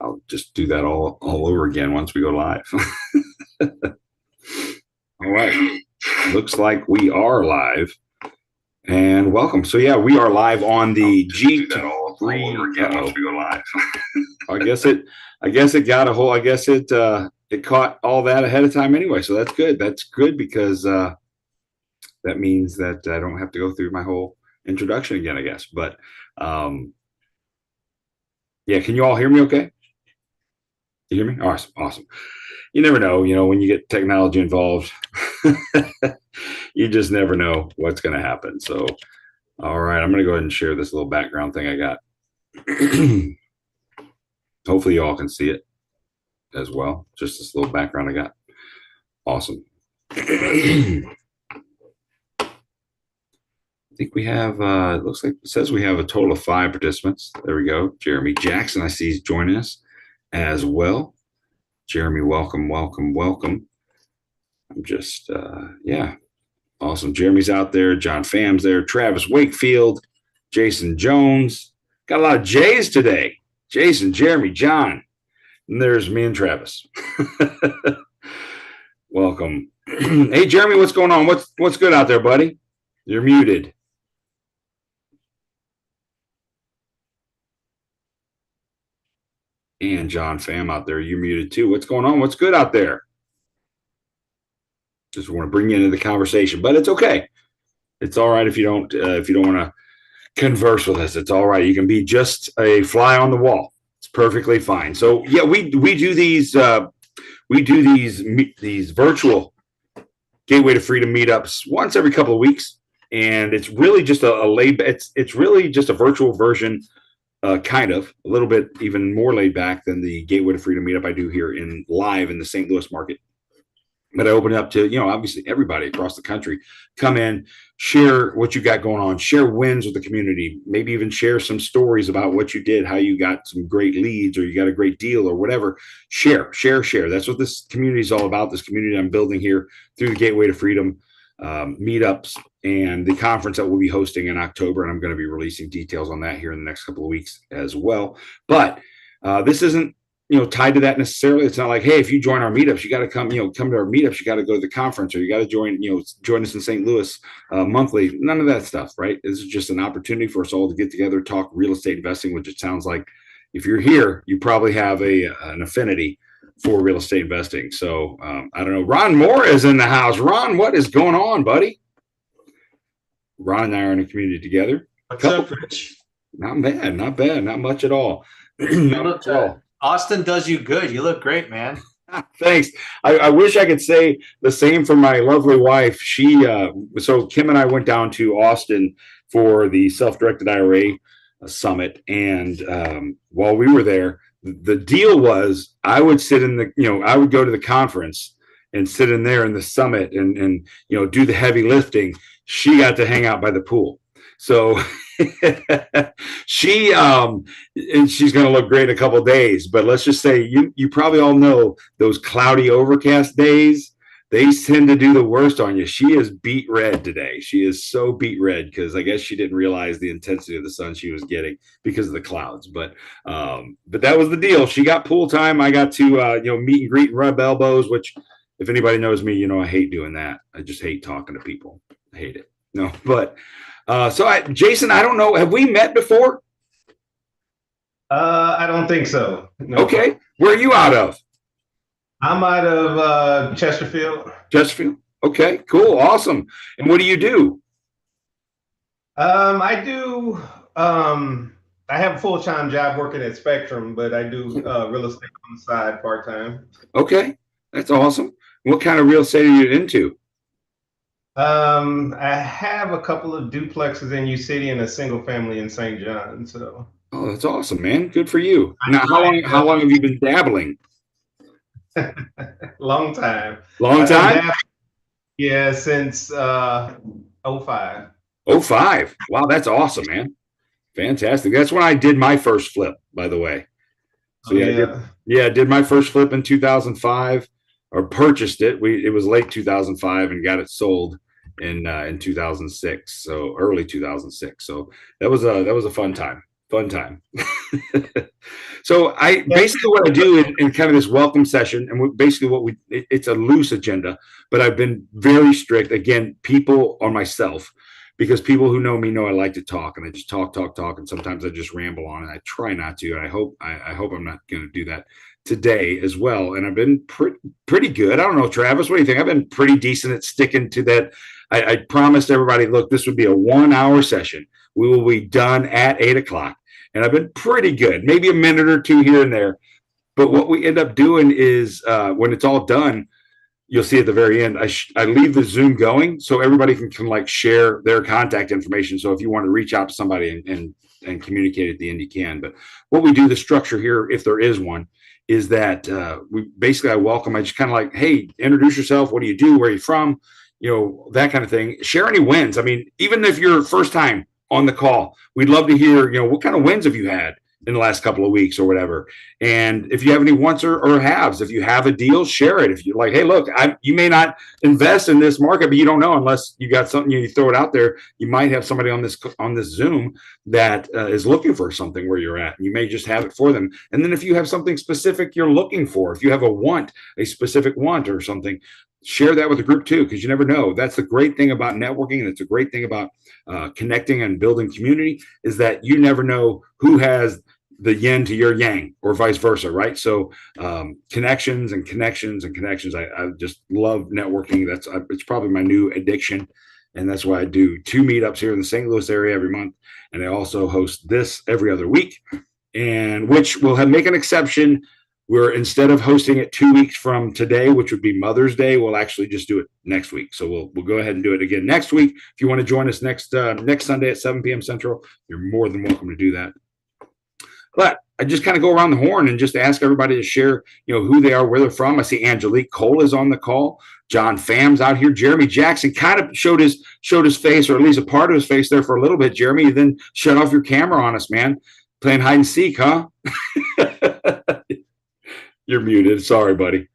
I'll just do that all over again once we go live. All right. Looks like we are live. And welcome. So yeah, we are live on the G. All over again once we go live. I guess it got a whole. I guess it caught all that ahead of time anyway. So that's good. That's good because that means that I don't have to go through my whole introduction again. I guess. But yeah, can you all hear me? Okay. You hear me? Awesome. Awesome. You never know. When you get technology involved, you just never know what's going to happen. So, all right, I'm going to go ahead and share this little background thing I got. Hopefully you all can see it as well. Just this little background I got. Awesome. I think we have, it looks like it says we have a total of 5 participants. There we go. Jeremy Jackson, I see he's joining us as well. Jeremy, welcome, welcome, welcome. I'm just, yeah, awesome. Jeremy's out there. John Pham's there. Travis Wakefield, Jason Jones. Got a lot of J's today. Jason, Jeremy, John. And there's me and Travis. Welcome. Hey, Jeremy, what's going on? What's good out there, buddy? You're muted. And John Pham out there, you're muted too. What's going on? What's good out there? Just want to bring you into the conversation, but it's okay. It's all right if you don't want to converse with us. It's all right. You can be just a fly on the wall. It's perfectly fine. So yeah, we do these virtual Gateway to Freedom meetups once every couple of weeks, and it's really just it's really just a virtual version. Kind of a little bit even more laid back than the Gateway to Freedom meetup I do here live in the St. Louis market. But I open it up to, obviously everybody across the country. Come in, share what you got going on, share wins with the community, maybe even share some stories about what you did, how you got some great leads or you got a great deal or whatever. Share. That's what this community is all about. This community I'm building here through the Gateway to Freedom meetups and the conference that we'll be hosting in October. And I'm going to be releasing details on that here in the next couple of weeks as well. But this isn't, tied to that necessarily. It's not like, hey, if you join our meetups, you got to come to our meetups. You got to go to the conference or you got to join us in St. Louis monthly. None of that stuff, right? This is just an opportunity for us all to get together, talk real estate investing, which it sounds like if you're here, you probably have an affinity for real estate investing. So I don't know. Ron Moore is in the house. Ron, what is going on, buddy? Ron and I are in a community together. What's up, Rich? Not bad. Not much at all. Not much at all. Austin does you good. You look great, man. Thanks. I wish I could say the same for my lovely wife. So Kim and I went down to Austin for the self-directed IRA summit. And while we were there, the deal was I would sit I would go to the conference and sit in there in the summit and do the heavy lifting. She got to hang out by the pool. So she's going to look great in a couple of days, but let's just say you probably all know those cloudy overcast days, they tend to do the worst on you. She is beet red today. She is so beet red because I guess she didn't realize the intensity of the sun she was getting because of the clouds. But that was the deal. She got pool time. I got to meet and greet and rub elbows, which if anybody knows me, I hate doing that. I just hate talking to people. I hate it. No, but Jason, I don't know. Have we met before? I don't think so. No. Okay. Where are you out of? I'm out of Chesterfield. Chesterfield. Okay, cool. Awesome. And what do you do? I do. I have a full-time job working at Spectrum, but I do real estate on the side part-time. Okay. That's awesome. What kind of real estate are you into? I have a couple of duplexes in U City and a single family in St. John. So. Oh, that's awesome, man. Good for you. Now, how long have you been dabbling? Long time. Long time? Yeah, since 05. 05. Wow, that's awesome, man. Fantastic. That's when I did my first flip, by the way. So I did my first flip in 2005. Or purchased it. It was late 2005 and got it sold in 2006, so early 2006. So that was a fun time. Fun time. So I basically what I do in kind of this welcome session, and basically it's a loose agenda, but I've been very strict. Again, people or myself, because people who know me know I like to talk, and I just talk, and sometimes I just ramble on, and I try not to. And I hope I'm not going to do that today as well. And I've been pretty good. I don't know, Travis, what do you think? I've been pretty decent at sticking to that. I promised everybody, look, this would be a 1 hour session. We will be done at 8 o'clock. And I've been pretty good, maybe a minute or two here and there. But what we end up doing is when it's all done, you'll see at the very end, I leave the Zoom going so everybody can like share their contact information. So if you want to reach out to somebody and communicate at the end, you can. But what we do, the structure here, if there is one, is that I just kind of like, hey, introduce yourself. What do you do? Where are you from? That kind of thing. Share any wins. I mean, even if you're first time on the call, we'd love to hear, what kind of wins have you had in the last couple of weeks or whatever. And if you have any wants or haves, if you have a deal, share it. If you're like, hey, look, you may not invest in this market, but you don't know unless you got something, you throw it out there. You might have somebody on this Zoom that is looking for something where you're at. And you may just have it for them. And then if you have something specific you're looking for, if you have a specific want or something, share that with the group too, because you never know. That's the great thing about networking, and it's a great thing about connecting and building community, is that you never know who has the yin to your yang or vice versa, right? So connections and connections and connections. I just love networking. It's probably my new addiction, and that's why I do 2 meetups here in the St. Louis area every month, and I also host this every other week, and which will make an exception. We're, instead of hosting it 2 weeks from today, which would be Mother's Day, we'll actually just do it next week. So we'll go ahead and do it again next week. If you want to join us next Sunday at 7 p.m. Central, you're more than welcome to do that. But I just kind of go around the horn and just ask everybody to share, who they are, where they're from. I see Angelique Cole is on the call. John Pham's out here. Jeremy Jackson kind of showed his face, or at least a part of his face there for a little bit. Jeremy, you then shut off your camera on us, man. Playing hide and seek, huh? You're muted. Sorry, buddy.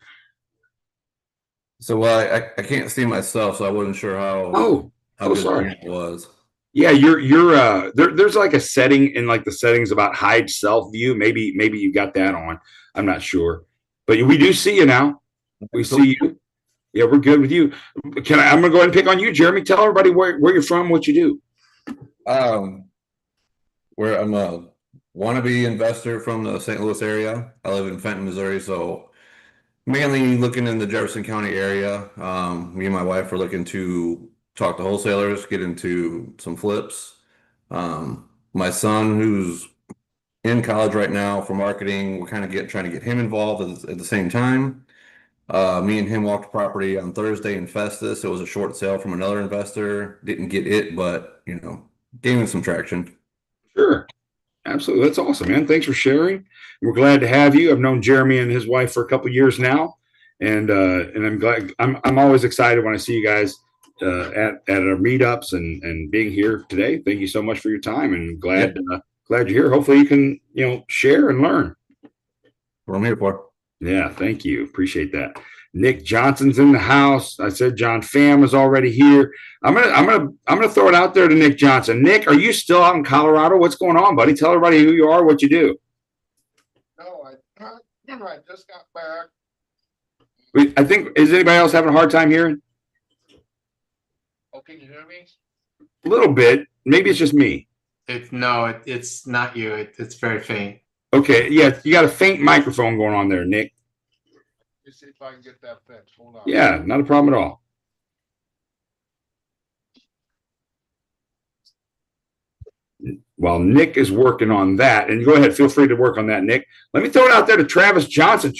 So I can't see myself, so I wasn't sure how good sorry. it was. Yeah, you're there's like a setting in like the settings about hide self view. Maybe you got that on. I'm not sure. But we do see you now. We see you. Yeah, we're good with you. I'm gonna go ahead and pick on you, Jeremy. Tell everybody where you're from, what you do. Where I'm a wannabe investor from the St. Louis area. I live in Fenton, Missouri, so mainly looking in the Jefferson County area. Me and my wife are looking to talk to wholesalers, get into some flips. My son, who's in college right now for marketing, we're kind of trying to get him involved at the same time. Me and him walked property on Thursday in Festus. It was a short sale from another investor. Didn't get it, but gaining some traction. Sure. Absolutely. That's awesome, man. Thanks for sharing. We're glad to have you. I've known Jeremy and his wife for a couple of years now. And I'm glad. I'm always excited when I see you guys at our meetups and being here today. Thank you so much for your time, and glad you're here. Hopefully you can share and learn. What I'm here for. Yeah, thank you. Appreciate that. Nick Johnson's in the house. I said John Pham is already here. I'm gonna throw it out there to Nick Johnson. Nick, are you still out in Colorado? What's going on, buddy? Tell everybody who you are, what you do. No, I just got back. I think, is anybody else having a hard time hearing? Oh, can you hear me? A little bit. Maybe it's just me. It's not you. It's very faint. Okay, yeah, you got a faint microphone going on there, Nick. Let me see if I can get that fixed. Hold on. Yeah, not a problem at all. While Nick is working on that, and go ahead, feel free to work on that, Nick. Let me throw it out there to Travis Johnson,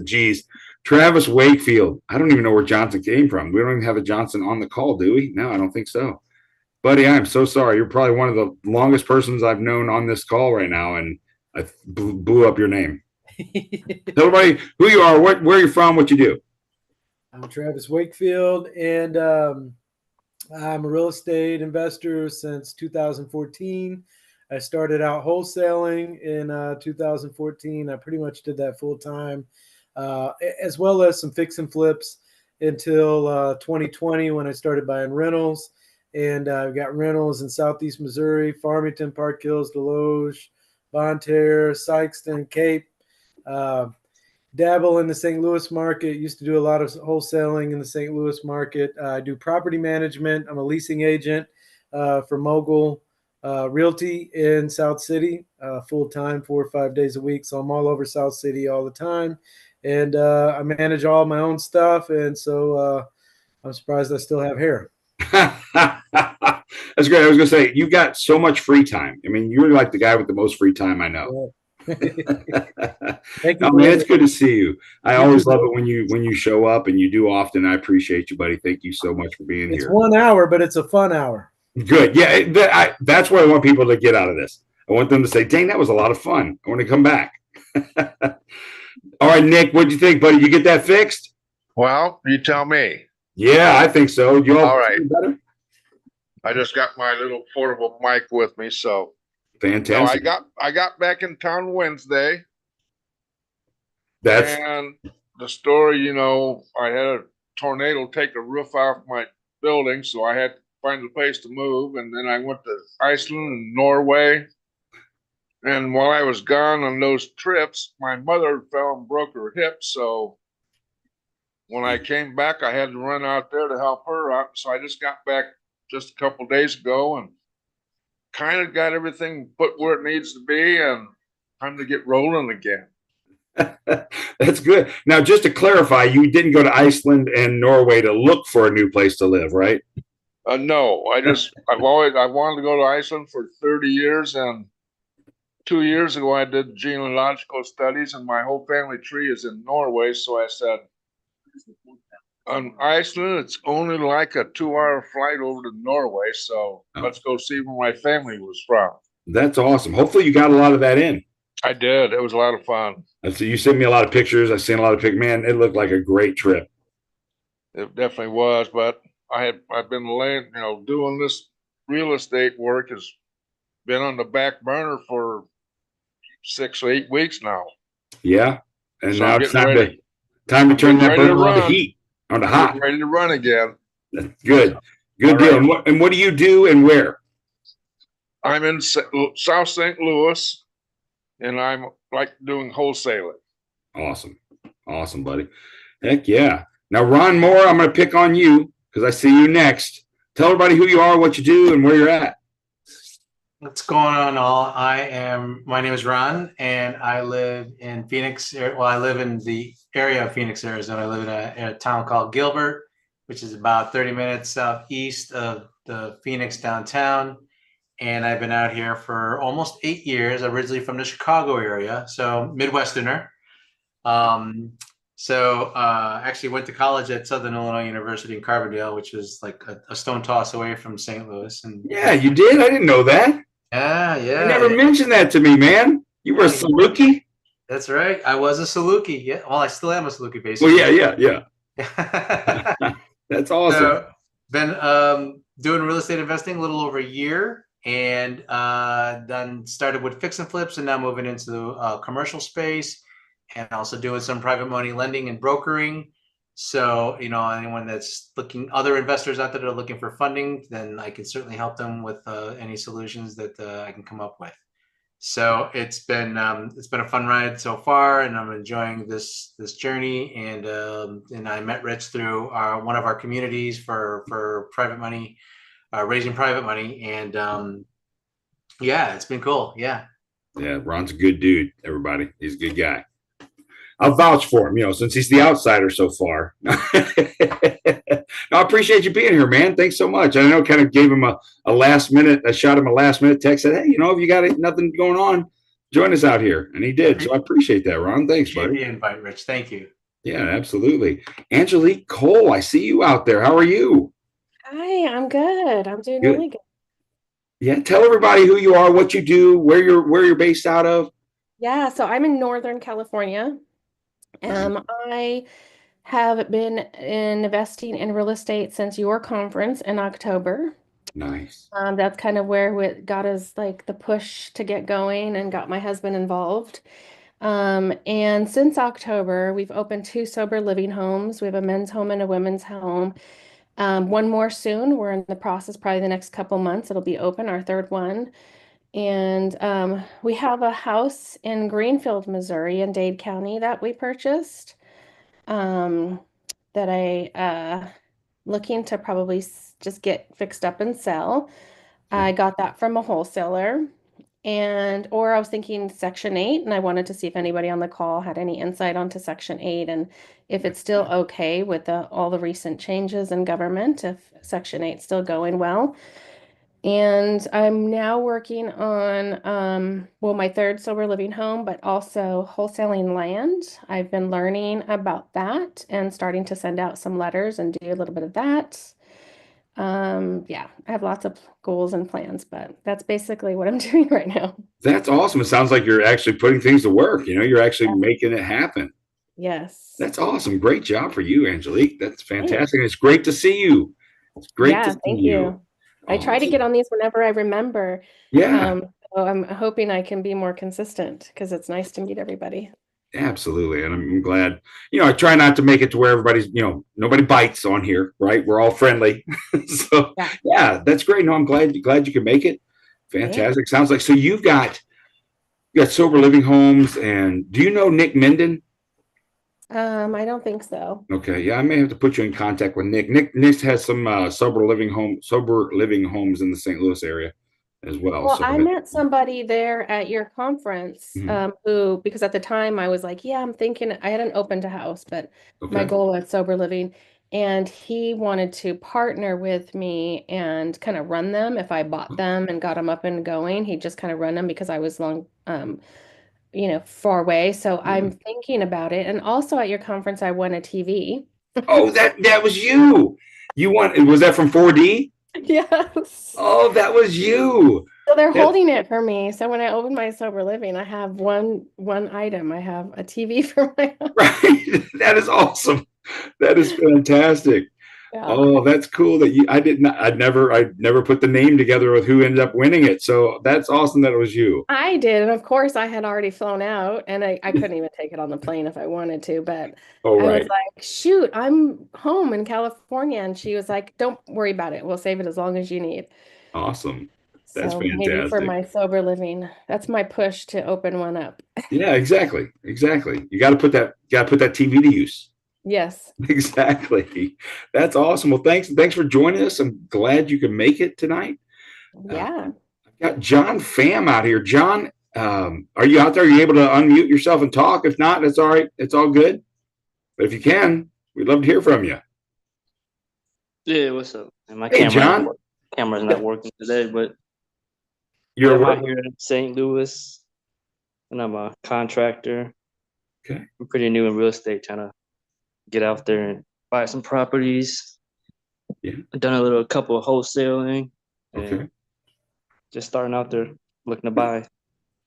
geez. Travis Wakefield. I don't even know where Johnson came from. We don't even have a Johnson on the call, do we? No, I don't think so. Buddy, I'm so sorry. You're probably one of the longest persons I've known on this call right now, and I blew up your name. Tell everybody who you are, where you're from, what you do. I'm Travis Wakefield, and I'm a real estate investor since 2014. I started out wholesaling in 2014. I pretty much did that full time, as well as some fix and flips. until 2020 when I started buying rentals. And I've got rentals in Southeast Missouri, Farmington, Park Hills, Deloge, Bonne Terre, Sykeston, Cape. Dabble in the St. Louis market. Used to do a lot of wholesaling in the St. Louis market. I do property management. I'm a leasing agent for Mogul Realty in South City, full time, 4 or 5 days a week. So I'm all over South City all the time, and I manage all my own stuff. And so I'm surprised I still have hair. That's great. I was going to say, you've got so much free time. I mean, you're like the guy with the most free time I know. Thank you. Oh, man, it's good to see you. I You always too. love it when you show up, and you do often. I appreciate you, buddy. Thank you so much for being It's here. 1 hour, but it's a fun hour. Good. Yeah, that's what I want people to get out of this. I want them to say, dang, that was a lot of fun. I want to come back. All right, Nick, what'd you think, buddy? You get that fixed? Well, you tell me. Yeah, I think so. You all right. better? I just got my little portable mic with me, so no, Fantastic. I got back in town Wednesday, That's and the story, I had a tornado take the roof off my building, so I had to find a place to move, and then I went to Iceland and Norway. And while I was gone on those trips, my mother fell and broke her hip, so when I came back, I had to run out there to help her out. So I just got back just a couple days ago and kind of got everything put where it needs to be, and time to get rolling again. that's good. Now, just to clarify, you didn't go to Iceland and Norway to look for a new place to live, right? No, I wanted to go to Iceland for 30 years, and 2 years ago I did genealogical studies, and my whole family tree is in Norway. So I said, on Iceland, it's only like a 2-hour flight over to Norway. So let's go see where my family was from. That's awesome. Hopefully you got a lot of that in. I did. It was a lot of fun. So you sent me a lot of pictures. I've seen a lot of pictures. Man, it looked like a great trip. It definitely was, but I've been doing this real estate work has been on the back burner for 6 or 8 weeks now. Yeah. And So now I'm it's getting time to turn that ready to burner on to run. heat, on to hot. Getting ready to run again. Good. Good All deal. right. And what do you do and where? I'm in South St. Louis, and I'm like doing wholesaling. Awesome. Awesome, buddy. Heck yeah. Now, Ron Moore, I'm going to pick on you because I see you next. Tell everybody who you are, what you do, and where you're at. What's going on, all? My name is Ron, and I live in Phoenix. Well, I live in the area of Phoenix, Arizona. I live in a town called Gilbert, which is about 30 minutes southeast of the Phoenix downtown. And I've been out here for almost 8 years, originally from the Chicago area, so Midwesterner. Actually went to college at Southern Illinois University in Carbondale, which is like a stone toss away from St. Louis. And Yeah, you did? I didn't know that. yeah. You never mentioned that to me, man. You were a Saluki? That's right. I was a Saluki. Yeah. Well, I still am a Saluki, basically. Well, yeah. That's awesome. So, been doing real estate investing a little over a year, and then started with fix and flips, and now moving into the commercial space, and also doing some private money lending and brokering. So, anyone that's other investors out there that are looking for funding, then I can certainly help them with any solutions that I can come up with. So it's been a fun ride so far, and I'm enjoying this journey. And I met Rich through one of our communities for private money, raising private money, and yeah, it's been cool. Yeah. Yeah, Ron's a good dude, everybody. He's a good guy. I'll vouch for him, since he's the outsider so far. No, I appreciate you being here, man. Thanks so much. I know kind of gave him I shot him a last minute text, said, hey, if you got nothing going on, join us out here. And he did. So I appreciate that, Ron. Thanks, buddy. The invite, Rich. Thank you. Yeah, absolutely. Angelique Cole, I see you out there. How are you? Hi, I'm good. I'm doing Good. really good. Yeah, tell everybody who you are, what you do, where you're based out of. Yeah, so I'm in Northern California. I have been investing in real estate since your conference in October. Nice. That's kind of where it got us like the push to get going and got my husband involved. And since October, we've opened 2 sober living homes. We have a men's home and a women's home. One more soon. We're in the process, probably the next couple months. It'll be open, our third one. And we have a house in Greenfield, Missouri, in Dade County that we purchased. That I looking to probably just get fixed up and sell. I got that from a wholesaler. Or I was thinking Section 8, and I wanted to see if anybody on the call had any insight onto Section 8 and if it's still okay with all the recent changes in government, if Section 8 is still going well. And I'm now working on, well, my third sober living home, but also wholesaling land. I've been learning about that and starting to send out some letters and do a little bit of that. Yeah, I have lots of goals and plans, but that's basically what I'm doing right now. That's awesome. It sounds like you're actually putting things to work. You're actually making it happen. Yes. That's awesome. Great job for you, Angelique. That's fantastic. It's great to see you. It's great to see thank you. you. I try to get on these whenever I remember. Yeah. So I'm hoping I can be more consistent because it's nice to meet everybody. Absolutely. And I'm glad, I try not to make it to where everybody's, nobody bites on here, right? We're all friendly. So yeah, that's great. No, I'm glad you could make it. Fantastic. Yeah. Sounds like, so you got sober living homes, and do you know Nick Minden? I don't think so. Okay. Yeah. I may have to put you in contact with Nick. Nick has some sober living homes in the St. Louis area as well. Well, I met somebody there at your conference, who, because at the time I was like, yeah, I'm thinking I hadn't opened a house, but my goal was sober living. And he wanted to partner with me and kind of run them. If I bought them and got them up and going, he'd just kind of run them because I was far away. So I'm thinking about it. And also at your conference, I won a TV. Oh, that was you. Was that from 4D? Yes. Oh, that was you. So they're holding it for me. So when I open my sober living, I have one item. I have a TV for my house. Right. That is awesome. That is fantastic. Yeah. Oh, that's cool that I'd never put the name together with who ended up winning it. So that's awesome that it was you. I did. And of course I had already flown out and I couldn't even take it on the plane if I wanted to, but I was like, shoot, I'm home in California. And she was like, don't worry about it. We'll save it as long as you need. Awesome. That's so fantastic. Maybe for my sober living, that's my push to open one up. Yeah, exactly. You got to put that TV to use. Yes. Exactly. That's awesome. Well, thanks for joining us. I'm glad you could make it tonight. Yeah. I've got John Pham out here. John, are you out there? Are you able to unmute yourself and talk? If not, that's all right. It's all good. But if you can, we'd love to hear from you. Yeah, what's up? My camera's not working today, but I'm out here in St. Louis, and I'm a contractor. Okay. I'm pretty new in real estate, trying to get out there and buy some properties. Yeah. I've done a couple of wholesaling. Okay. Just starting out there looking to buy.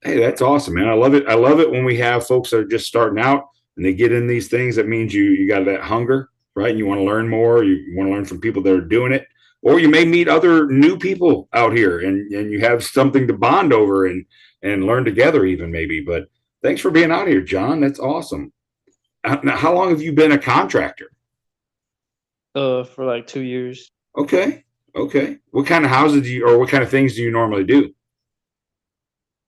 Hey, that's awesome, man. I love it. I love it when we have folks that are just starting out and they get in these things. That means you got that hunger, right? And you want to learn more. You want to learn from people that are doing it. Or you may meet other new people out here and you have something to bond over and learn together even maybe. But thanks for being out here, John. That's awesome. Now, how long have you been a contractor? For like 2 years. Okay. What kind of houses what kind of things do you normally do?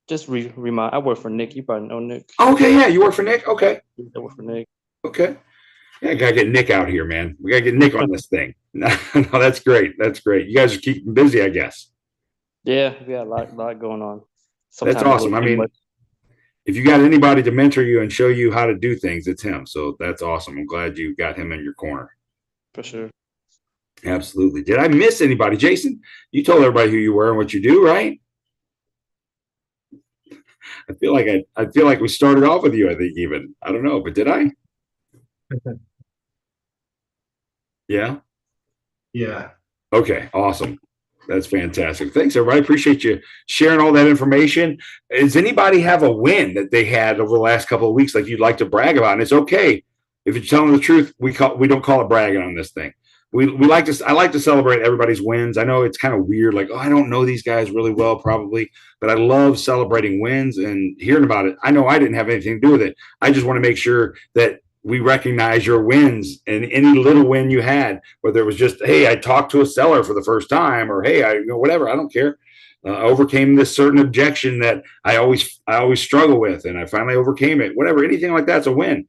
Just remodel. I work for Nick. You probably know Nick. Okay, yeah, you work for Nick? Okay. I work for Nick. Okay. Yeah, I gotta get Nick out here, man. We gotta get Nick on this thing. No, that's great. That's great. You guys are keeping busy, I guess. Yeah, we got a lot going on. Sometimes that's awesome. I mean, if you got anybody to mentor you and show you how to do things, it's him. So that's awesome. I'm glad you got him in your corner. For sure. Absolutely. Did I miss anybody? Jason, you told everybody who you were and what you do, right? I feel like we started off with you, I think even. I don't know, but did I? Yeah. Yeah. Okay. Awesome. That's fantastic. Thanks, everybody. Appreciate you sharing all that information. Does anybody have a win that they had over the last couple of weeks like you'd like to brag about? And it's okay if you're telling the truth. We don't call it bragging on this thing. we like to, I like to celebrate everybody's wins. I know it's kind of weird, like, oh, I don't know these guys really well, probably, but I love celebrating wins and hearing about it. I know I didn't have anything to do with it. I just want to make sure that we recognize your wins and any little win you had, whether it was just, hey, I talked to a seller for the first time, or hey, I, whatever, I don't care. Overcame this certain objection that I always struggle with, and I finally overcame it. Whatever, anything like that's a win.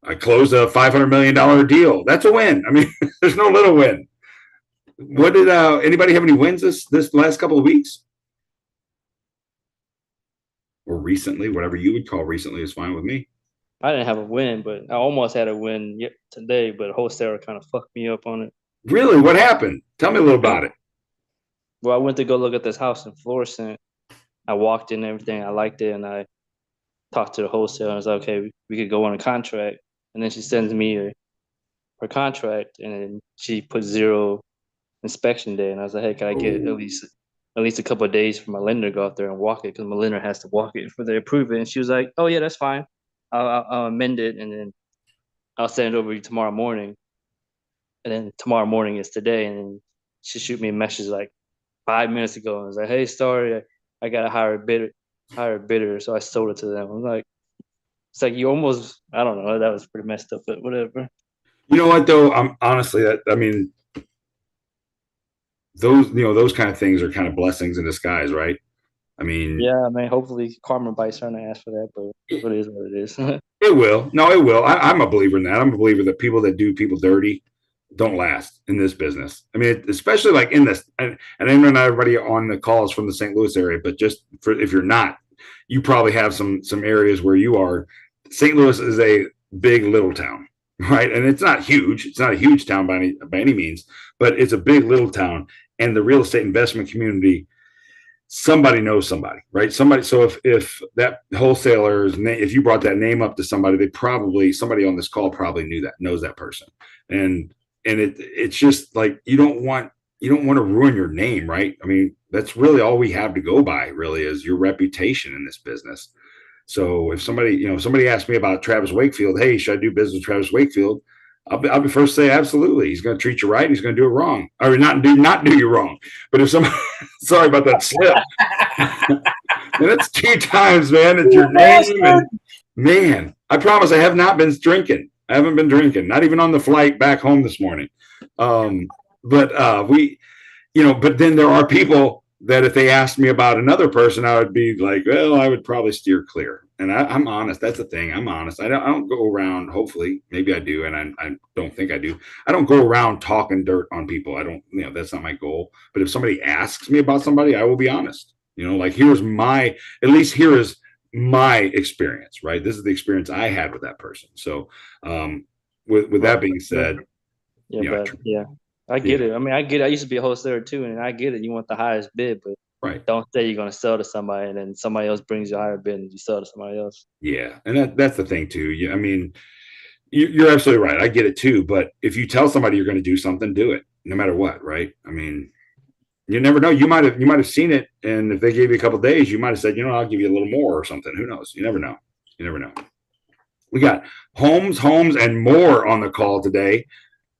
I closed a $500 million deal. That's a win. I mean, there's no little win. What did anybody have any wins this last couple of weeks? Or recently, whatever you would call recently is fine with me. I didn't have a win, but I almost had a win today, but wholesaler kind of fucked me up on it. Really? What happened? Tell me a little about it. Well, I went to go look at this house in Florissant. I walked in and everything. I liked it, and I talked to the wholesaler. I was like, okay, we could go on a contract. And then she sends me her contract, and then she put 0 inspection day. And I was like, hey, can I get at least a couple of days for my lender to go out there and walk it, because my lender has to walk it before they approve it. And she was like, oh yeah, that's fine. I'll amend it, and then I'll send it over to you tomorrow morning. And then tomorrow morning is today, and then she shoot me a message like 5 minutes ago, and I was like, hey, sorry, I got a higher bidder, so I sold it to them. I'm like, it's like you almost, I don't know, that was pretty messed up, but whatever. You know what though? I'm honestly, I mean, those kind of things are kind of blessings in disguise, right? I mean, yeah, I mean, hopefully karma bites her in the ass for that, but it is what it is. It will. No, it will. I'm a believer in that. I'm a believer that people that do people dirty don't last in this business. I mean, especially like in this, and I know not everybody on the call is from the St. Louis area, but just for, if you're not, you probably have some areas where you are. St. Louis is a big little town, right? And it's not huge. It's not a huge town by any means, but it's a big little town. And the real estate investment community, somebody knows somebody, right? Somebody. So if that wholesaler's name, if you brought that name up to somebody, somebody on this call probably knows that person. And it's just like, you don't want to ruin your name, right? I mean, that's really all we have to go by, really, is your reputation in this business. So if somebody asked me about Travis Wakefield, hey, should I do business with Travis Wakefield? I'll be first to say absolutely. He's going to treat you right. And he's going to do it wrong, or not do you wrong. But if somebody, sorry about that slip. And that's 2 times, man. It's your name, and man, I promise I have not been drinking. I haven't been drinking, not even on the flight back home this morning. But then there are people that if they asked me about another person, I would be like, well, I would probably steer clear. And I'm honest. That's the thing. I'm honest. I don't go around. Hopefully, maybe I do, and I don't think I do. I don't go around talking dirt on people. I don't. That's not my goal. But if somebody asks me about somebody, I will be honest. Like here is my experience. Right. This is the experience I had with that person. So, with that being said, I get it. I mean, I get it. I used to be a wholesaler too, and I get it. You want the highest bid, but don't say you're going to sell to somebody, and then somebody else brings you a higher bid, and you sell to somebody else. Yeah, and that's the thing too. I mean, you're absolutely right. I get it too. But if you tell somebody you're going to do something, do it, no matter what, right? I mean, you never know. You might have seen it, and if they gave you a couple of days, you might have said, I'll give you a little more or something. Who knows? You never know. We got homes, and more on the call today.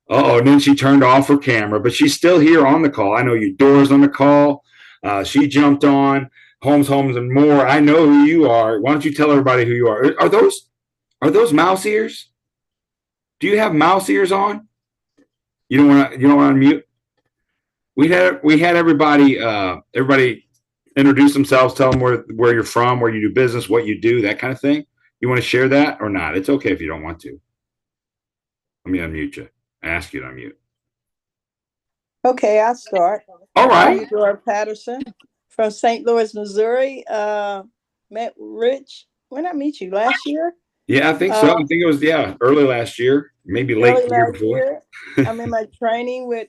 And then she turned off her camera, but she's still here on the call. I know Eudora's on the call. She jumped on. Homes, and more. I know who you are. Why don't you tell everybody who you are? Are those mouse ears? Do you have mouse ears on? You don't want to unmute? We had everybody introduce themselves, tell them where you're from, where you do business, what you do, that kind of thing. You want to share that or not? It's okay if you don't want to. Let me unmute you. I ask you to unmute. Okay, I'll start. All right. I'm Eudora Patterson from St. Louis, Missouri. Met Rich. When I meet you last year? Yeah, I think so. I think it was early last year, maybe late the year before. I'm in my training with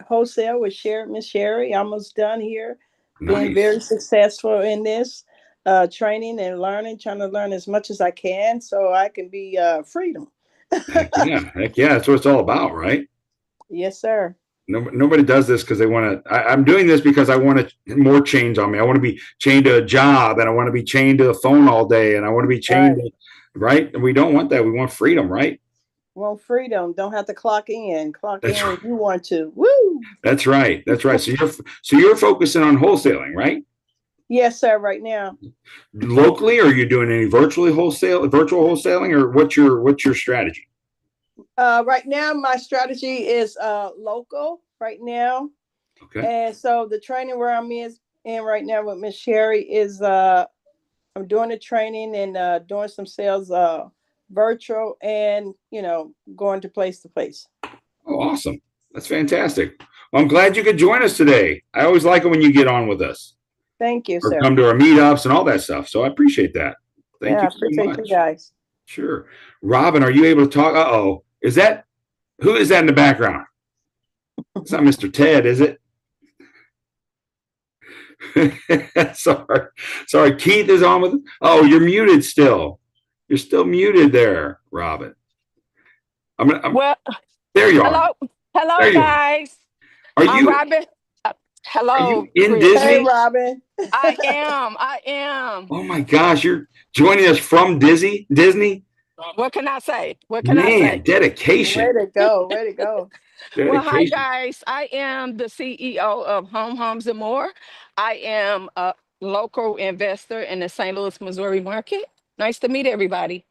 wholesale with Miss Sherry. Almost done here. Nice. Being very successful in this training and learning, trying to learn as much as I can so I can be freedom. Heck yeah. That's what it's all about, right? Yes, sir. Nobody does this because they want to. I'm doing this because I want more chains on me. I want to be chained to a job, and I want to be chained to a phone all day, and I want to be chained, right? And we don't want that. We want freedom, right? Want freedom. Don't have to clock in. Clock That's in when right. you want to. Woo! That's right. That's right. So you're focusing on wholesaling, right? Yes, sir, right now. Locally, or are you doing any virtual wholesaling, or what's your strategy? Right now, my strategy is local right now. Okay. And so the training where I'm in right now with Miss Sherry is I'm doing the training and doing some sales virtual and going to place. Oh, awesome. That's fantastic. Well, I'm glad you could join us today. I always like it when you get on with us Thank you, or sir. come to our meetups and all that stuff. So I appreciate that. Thank Yeah, I you so appreciate you much. guys. Sure. Robin, are you able to talk? Uh-oh. Who is that in the background? It's not Mr. Ted, is it? Sorry. Keith is on with us. Oh, you're muted still. You're still muted there, Robin. Well, There you are. hello, There hello, you are. guys. Are I'm you Robin. are you Hello, in Rich. Hey, Disney? Robin. I am. I am. Oh my gosh, you're joining us from Disney? What can I say? What can I Man, say? dedication. Way to go. Way to go. Well, hi, Dedication. guys. I am the CEO of Home Homes and More. I am a local investor in the St. Louis, Missouri market. Nice to meet everybody.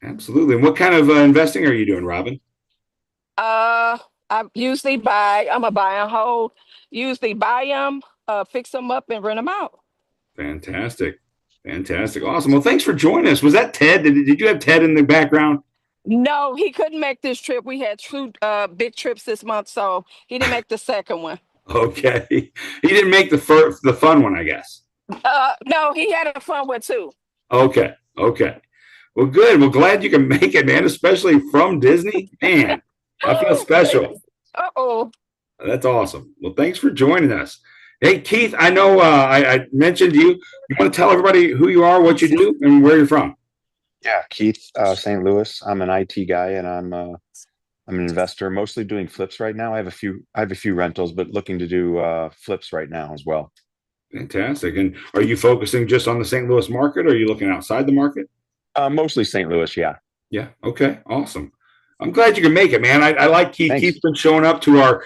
Absolutely. And what kind of investing are you doing, Robin? Uh, I usually I'm a buy and hold. Usually buy them, fix them up, and rent them out. Fantastic. Fantastic. Awesome. Well, thanks for joining us. Was that Ted? Did you have Ted in the background? No, he couldn't make this trip. We had two big trips this month, so he didn't make the second one. Okay. He didn't make the fun one, I guess. No, he had a fun one too. Okay. Okay. Well, good. Well, glad you can make it, man, especially from Disney. Man, I feel special. Uh-oh. That's awesome. Well, thanks for joining us. Hey, Keith, I know I mentioned you. You want to tell everybody who you are, what you do, and where you're from? Yeah, Keith, St. Louis. I'm an IT guy, and I'm an investor, mostly doing flips right now. I have a few rentals, but looking to do flips right now as well. Fantastic. And are you focusing just on the St. Louis market, or are you looking outside the market? Mostly St. Louis, yeah. Yeah. Okay. Awesome. I'm glad you can make it, man. I like Keith. Thanks. Keith's been showing up to our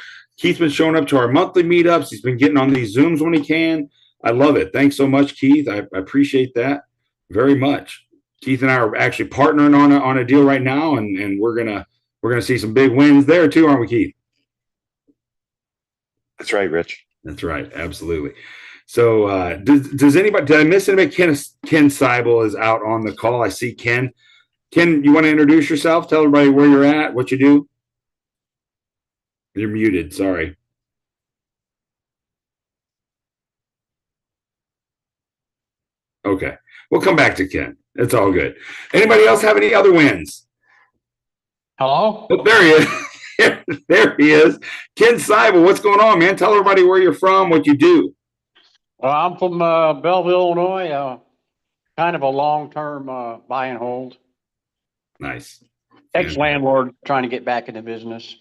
monthly meetups. He's been getting on these Zooms when he can. I love it. Thanks so much, Keith. I appreciate that very much. Keith and I are actually partnering on a deal right now, and we're gonna see some big wins there too, aren't we, Keith? That's right, Rich. That's right. Absolutely. So does anybody, did I miss anybody? Ken Seibel is out on the call. I see Ken. Ken, you want to introduce yourself? Tell everybody where you're at, what you do. You're muted. Sorry. Okay. We'll come back to Ken. It's all good. Anybody else have any other wins? Hello? Oh, there he is. There he is. Ken Seibel, what's going on, man? Tell everybody where you're from, what you do. Well, I'm from Belleville, Illinois. Kind of a long-term buy and hold. Nice. Ex-landlord trying to get back into business.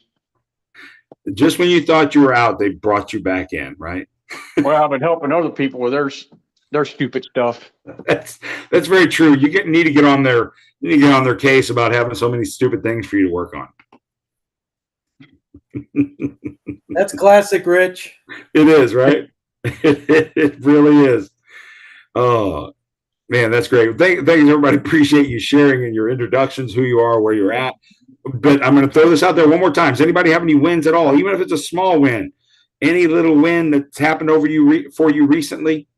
Just when you thought you were out, they brought you back in, right? Well, I've been helping other people with their stupid stuff. That's very true. Need to get on their case about having so many stupid things for you to work on. That's classic, Rich. It is, right? It really is. Oh, man, that's great. Thanks, everybody. Appreciate you sharing and your introductions, who you are, where you're at. But I'm going to throw this out there one more time. Does anybody have any wins at all, even if it's a small win? Any little win that's happened for you recently?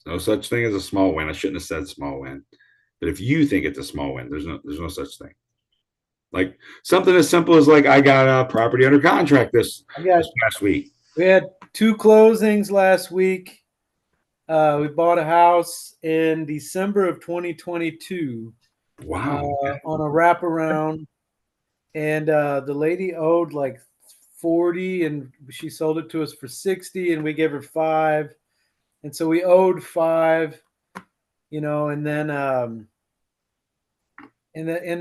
No such thing as a small win. I shouldn't have said small win. But if you think it's a small win, there's no such thing. Like something as simple as like I got a property under contract this past week. We had 2 closings last week. We bought a house in December of 2022. Wow. On a wraparound, and the lady owed like 40, and she sold it to us for 60, and we gave her 5, and so we owed 5, and then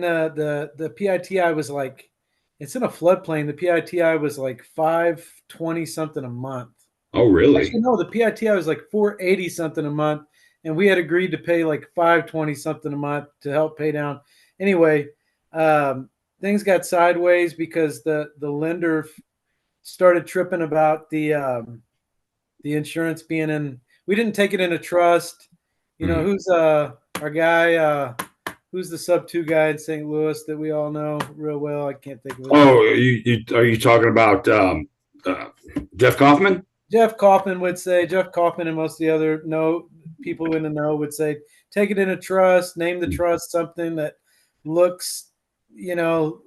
the PITI was like, it's in a floodplain. The PITI was like $520 something a month. Oh, really? Actually, no, the PITI was like $480 something a month, and we had agreed to pay like $520 something a month to help pay down. anyway, things got sideways because the lender started tripping about the insurance being in. We didn't take it in a trust. You know, who's our guy? Who's the sub two guy in St. Louis that we all know real well? I can't think of his name. Oh, are you talking about Jeff Kaufman? Jeff Kaufman would say, Jeff Kaufman and most of the other people in the know would say, take it in a trust, name the trust something that looks, you know,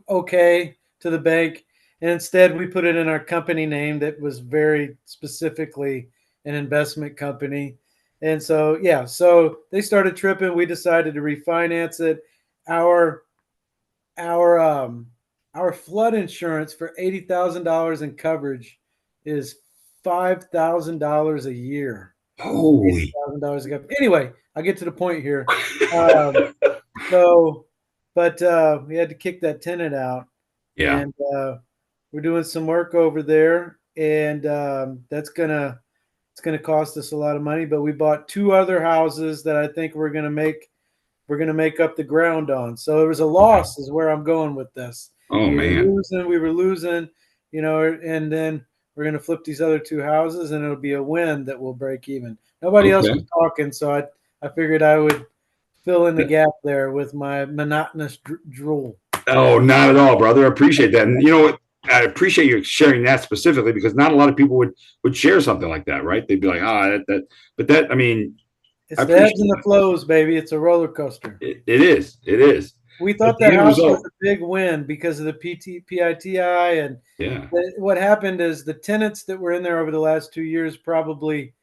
okay to the bank. And instead, we put it in our company name that was very specifically an investment company. And so, yeah, so they started tripping. We decided to refinance it. Our flood insurance for $80,000 in coverage is $5,000 a year. Holy $80,000 a coverage. Anyway, I'll get to the point here. But we had to kick that tenant out. Yeah. And we're doing some work over there, and it's gonna cost us a lot of money. But we bought 2 other houses that I think we're gonna make up the ground on. So it was a loss, is where I'm going with this. Oh, man. We were losing, you know, and then we're gonna flip these other 2 houses, and it'll be a win that will break even. Nobody else was talking, so I figured I would fill in the gap there with my monotonous drool. Oh, not at all, brother. I appreciate that. And you know what? I appreciate you sharing that specifically, because not a lot of people would share something like that, right? They'd be like, but that, I mean, it's the ebbs and the flows, baby. It's a roller coaster. It is. It is. We thought that house was a big win because of the PITI, and what happened is the tenants that were in there over the last 2 years probably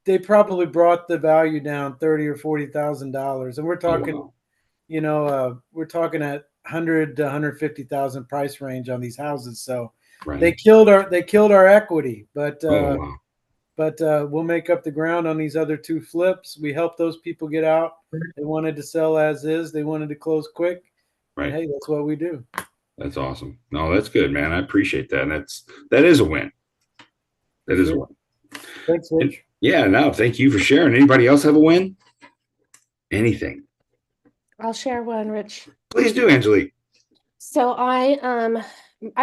brought the value down $30,000 or $40,000, and we're talking, you know, we're talking at 100 to 150,000 price range on these houses. So they killed our equity, but we'll make up the ground on these other 2 flips. We helped those people get out. They wanted to sell as is. They wanted to close quick. Right. And hey, that's what we do. That's awesome. No, that's good, man. I appreciate that. And that is a win. That is a win. Thanks, Rich. Yeah, no, thank you for sharing. Anybody else have a win? Anything? I'll share one, Rich. Please do, Angelique. So I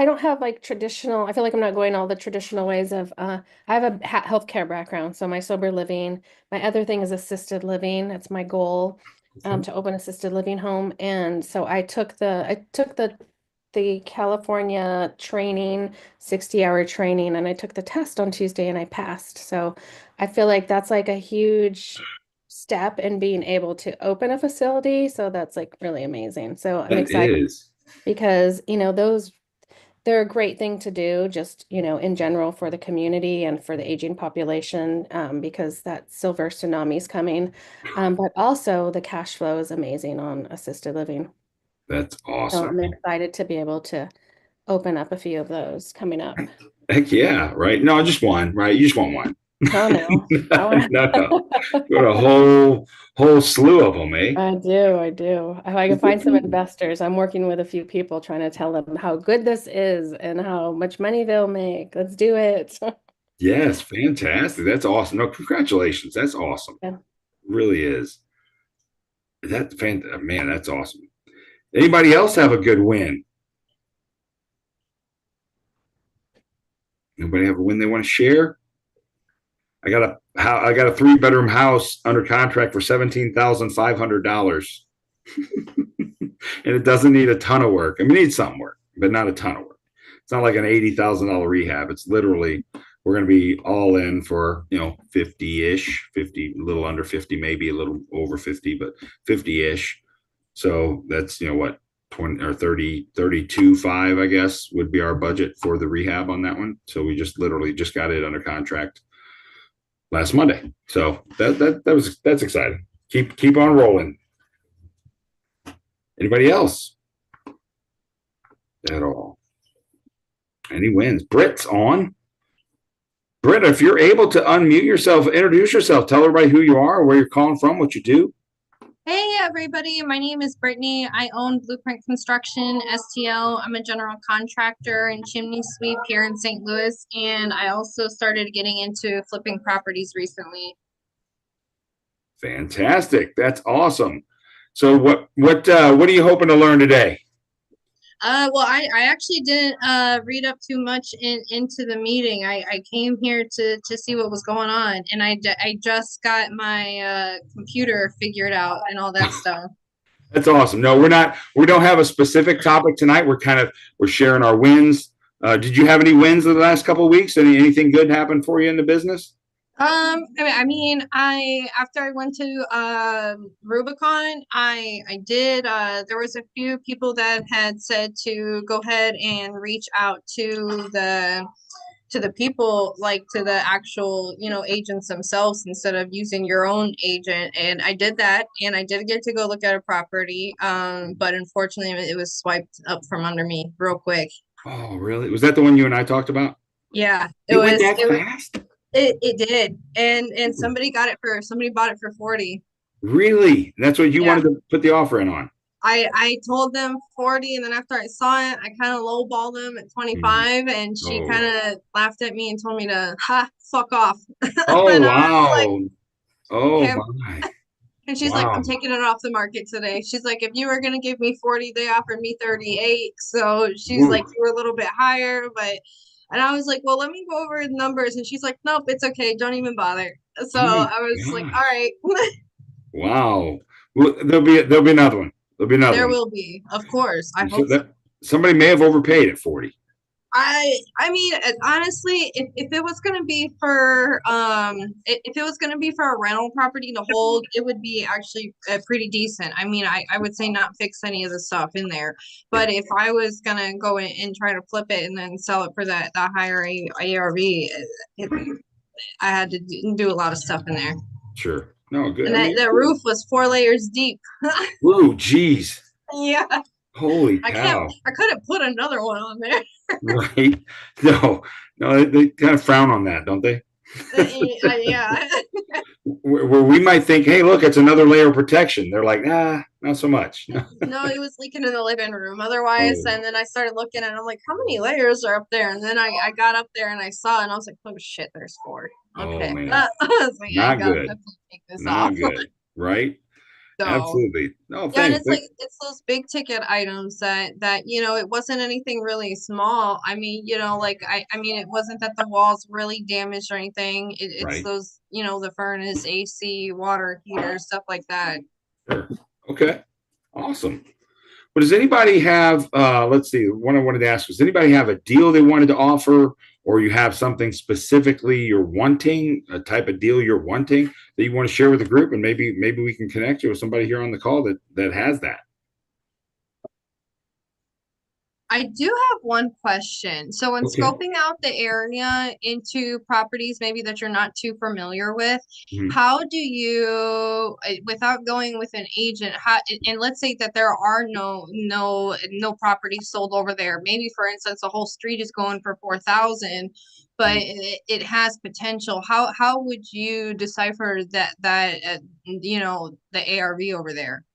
don't have like traditional, I feel like I'm not going all the traditional ways of, I have a healthcare background. So my sober living, my other thing is assisted living. That's my goal, to open assisted living home. And so I took the California training, 60-hour training, and I took the test on Tuesday and I passed. So I feel like that's like a huge step in being able to open a facility. So that's like really amazing. So I'm excited because, you know, they're a great thing to do just, you know, in general for the community and for the aging population, because that silver tsunami is coming. But also the cash flow is amazing on assisted living. That's awesome. So I'm excited to be able to open up a few of those coming up. Heck yeah, right? No, just one, right? You just want one. Oh, no. No. You got a whole slew of them, eh? I do. If I can find some investors, I'm working with a few people trying to tell them how good this is and how much money they'll make. Let's do it. Yes, fantastic. That's awesome. No, congratulations. That's awesome. Yeah. It really is. Man, that's awesome. Anybody else have a good win? Nobody have a win they want to share? I got a 3-bedroom house under contract for $17,500, and it doesn't need a ton of work. I mean, it needs some work, but not a ton of work. It's not like an $80,000 rehab. It's literally, we're going to be all in for, you know, 50-ish, 50, a little under 50, maybe a little over 50, but 50-ish. So that's, you know, what, 20 or 30, 32.5, I guess, would be our budget for the rehab on that one. So we just literally just got it under contract last Monday. So that's exciting. Keep on rolling. Anybody else at all? Any wins? Britt's on. Britt, if you're able to unmute yourself, introduce yourself, tell everybody who you are, where you're calling from, what you do. Hey everybody, my name is Brittany. I own Blueprint Construction, STL. I'm a general contractor and chimney sweep here in St. Louis, and I also started getting into flipping properties recently. Fantastic. That's awesome. So what are you hoping to learn today? Well, I actually didn't read up too much into the meeting. I came here to see what was going on, and I just got my computer figured out and all that stuff. That's awesome. No, we don't have a specific topic tonight. We're sharing our wins. Did you have any wins in the last couple of weeks? Anything good happened for you in the business? After I went to Rubicon, I did there was a few people that had said to go ahead and reach out to the people, like to the actual, agents themselves instead of using your own agent. And I did that, and I did get to go look at a property. But unfortunately it was swiped up from under me real quick. Oh, really? Was that the one you and I talked about? Yeah, it went that fast? It did. And somebody bought it for 40. Really? That's what you wanted to put the offer in on? I told them 40, and then after I saw it, I kind of lowballed them at 25, and she kind of laughed at me and told me to fuck off. Oh, wow. Oh my. And she's like, I'm taking it off the market today. She's like, if you were going to give me 40, they offered me 38. So she's like, you were a little bit higher, and I was like, well, let me go over the numbers. And she's like, nope, it's okay. Don't even bother. So I was like, all right. Wow. Well, there'll be another one. There will be, of course. I hope so. Somebody may have overpaid at 40. I mean, honestly, if it was gonna be for if it was gonna be for a rental property to hold, it would be actually pretty decent. I mean, I would say not fix any of the stuff in there, but if I was gonna go in and try to flip it and then sell it for that higher ARV, I had to do a lot of stuff in there. Sure. No, good. And the roof was 4 layers deep. Whoa, geez. Yeah. Holy cow. I couldn't put another one on there. Right. No, they kind of frown on that, don't they? Yeah. Where we might think, hey, look, it's another layer of protection. They're like, nah, not so much. No, it was leaking in the living room. Otherwise, and then I started looking and I'm like, how many layers are up there? And then I got up there and I saw and I was like, oh shit, there's 4. Okay. Oh, man. I was like, Not good. Take this Not off. good. Right? So, absolutely. No, yeah, and it's those big ticket items that it wasn't anything really small. I mean, I mean, it wasn't that the walls really damaged or anything. It's right. Those, the furnace, AC, water heater, stuff like that. Sure. Okay. Awesome. But does anybody have, let's see, one I wanted to ask, does anybody have a deal they wanted to offer, or you have something specifically you're wanting, a type of deal you're wanting that you want to share with the group, and maybe we can connect you with somebody here on the call that has that? I do have one question. So when scoping out the area into properties maybe that you're not too familiar with, how do you, without going with an agent, and let's say that there are no properties sold over there. Maybe for instance, the whole street is going for 4,000, but it has potential. How would you decipher that the ARV over there?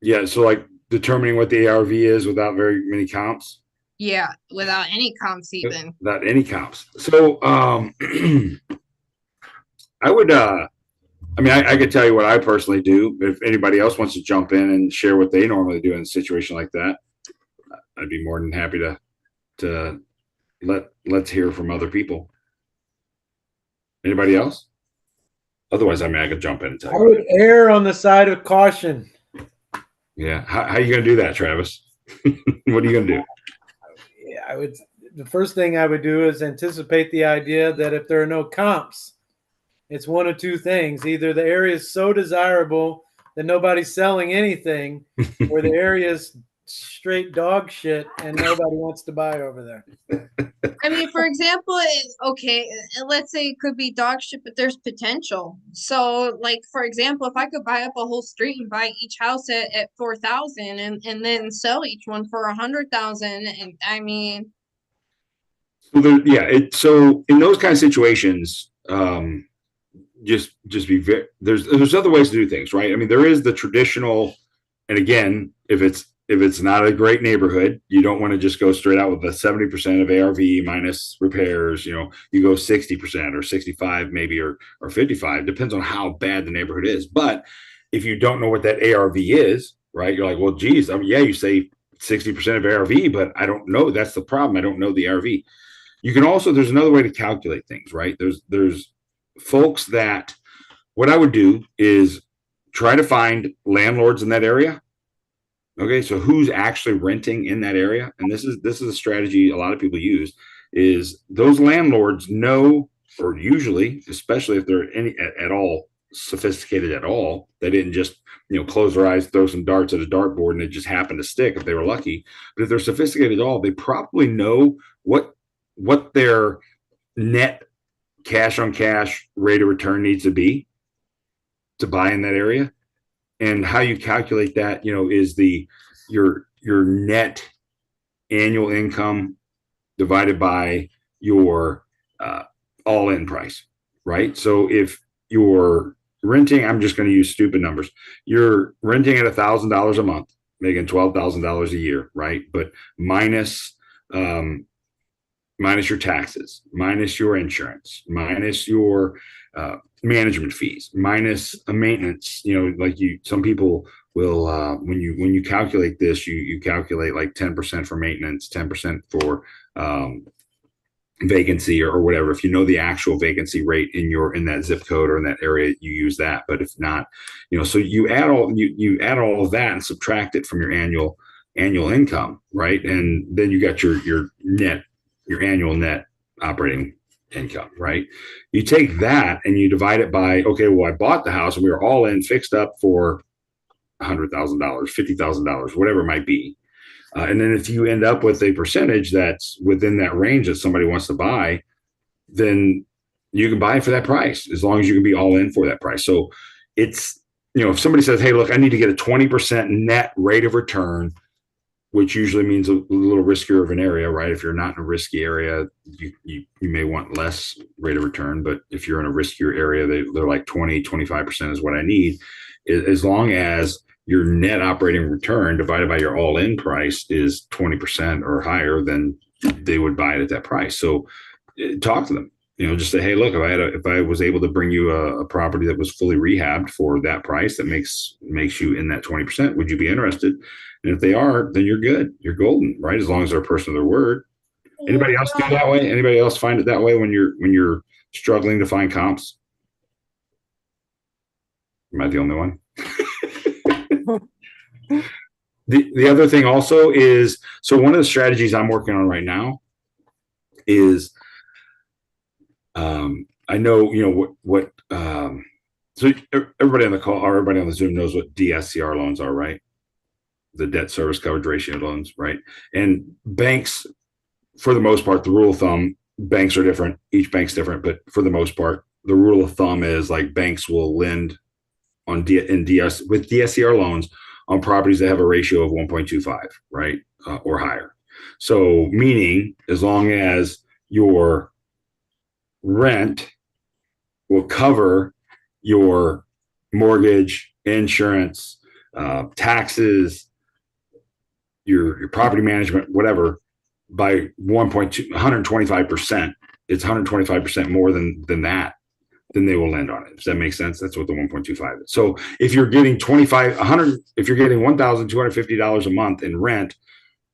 Yeah, so like determining what the ARV is without very many comps. Yeah, without any comps even. Without any comps. So I would I mean, I could tell you what I personally do. If anybody else wants to jump in and share what they normally do in a situation like that, I'd be more than happy to let's hear from other people. Anybody else? Otherwise, I mean, I could jump in and tell you. I would err on the side of caution. Yeah. How are you going to do that, Travis? What are you going to do? Yeah, the first thing I would do is anticipate the idea that if there are no comps, it's one of two things. Either the area is so desirable that nobody's selling anything, or the area is straight dog shit and nobody wants to buy over there. I mean, for example, let's say it could be dog shit, but there's potential. So, like, for example, if I could buy up a whole street and buy each house at 4,000 and then sell each one for 100,000, and I mean, so in those kind of situations, just be very, there's other ways to do things, right? I mean, there is the traditional, and again, if it's not a great neighborhood, you don't want to just go straight out with the 70% of ARV minus repairs. You go 60% or 65 maybe, or 55, depends on how bad the neighborhood is. But if you don't know what that ARV is, right? You're like, well, geez, I mean, yeah, you say 60% of ARV, but I don't know. That's the problem. I don't know the ARV. You can also, there's another way to calculate things, right? There's folks that, what I would do is try to find landlords in that area. Okay, so who's actually renting in that area? And this is a strategy a lot of people use, is those landlords know, or usually, especially if they're any at all sophisticated at all, they didn't just close their eyes, throw some darts at a dartboard, and it just happened to stick if they were lucky. But if they're sophisticated at all, they probably know what their net cash on cash rate of return needs to be to buy in that area. And how you calculate that, is your net annual income divided by your all-in price, right? So if you're renting, I'm just going to use stupid numbers. You're renting at $1,000 a month, making $12,000 a year, right? But minus your taxes, minus your insurance, minus your management fees, minus a maintenance. Some people will when you calculate this, you calculate like 10% for maintenance, 10% for vacancy or whatever. If you know the actual vacancy rate in that zip code or in that area, you use that. But if not, so you add all of that and subtract it from your annual income, right? And then you got your annual net operating income, right? You take that and you divide it by, okay, well, I bought the house and we were all in fixed up for $100,000, $50,000, whatever it might be. And then if you end up with a percentage that's within that range that somebody wants to buy, then you can buy it for that price as long as you can be all in for that price. So it's, if somebody says, hey, look, I need to get a 20% net rate of return, which usually means a little riskier of an area, right? If you're not in a risky area, you may want less rate of return. But if you're in a riskier area, they're like 20, 25% is what I need. As long as your net operating return divided by your all-in price is 20% or higher, then they would buy it at that price. So talk to them, just say, hey, look, if I was able to bring you a property that was fully rehabbed for that price that makes you in that 20%, would you be interested? And if they are, then you're good. You're golden, right? As long as they're a person of their word. Anybody else do it that way? Anybody else find it that way when you're struggling to find comps? Am I the only one? The other thing also is, so one of the strategies I'm working on right now is, I know, so everybody on the call or everybody on the Zoom knows what DSCR loans are, right? The debt service coverage ratio loans, right? And banks, for the most part, the rule of thumb, banks are different. Each bank's different, but for the most part, the rule of thumb is like banks will lend with DSCR loans on properties that have a ratio of 1.25, right? Or higher. So meaning as long as your rent will cover your mortgage, insurance, taxes, your property management, whatever, by 125%, it's 125% more than that, then they will lend on it. Does that make sense? That's what the 1.25 is. So if you're getting if you're getting $1,250 a month in rent,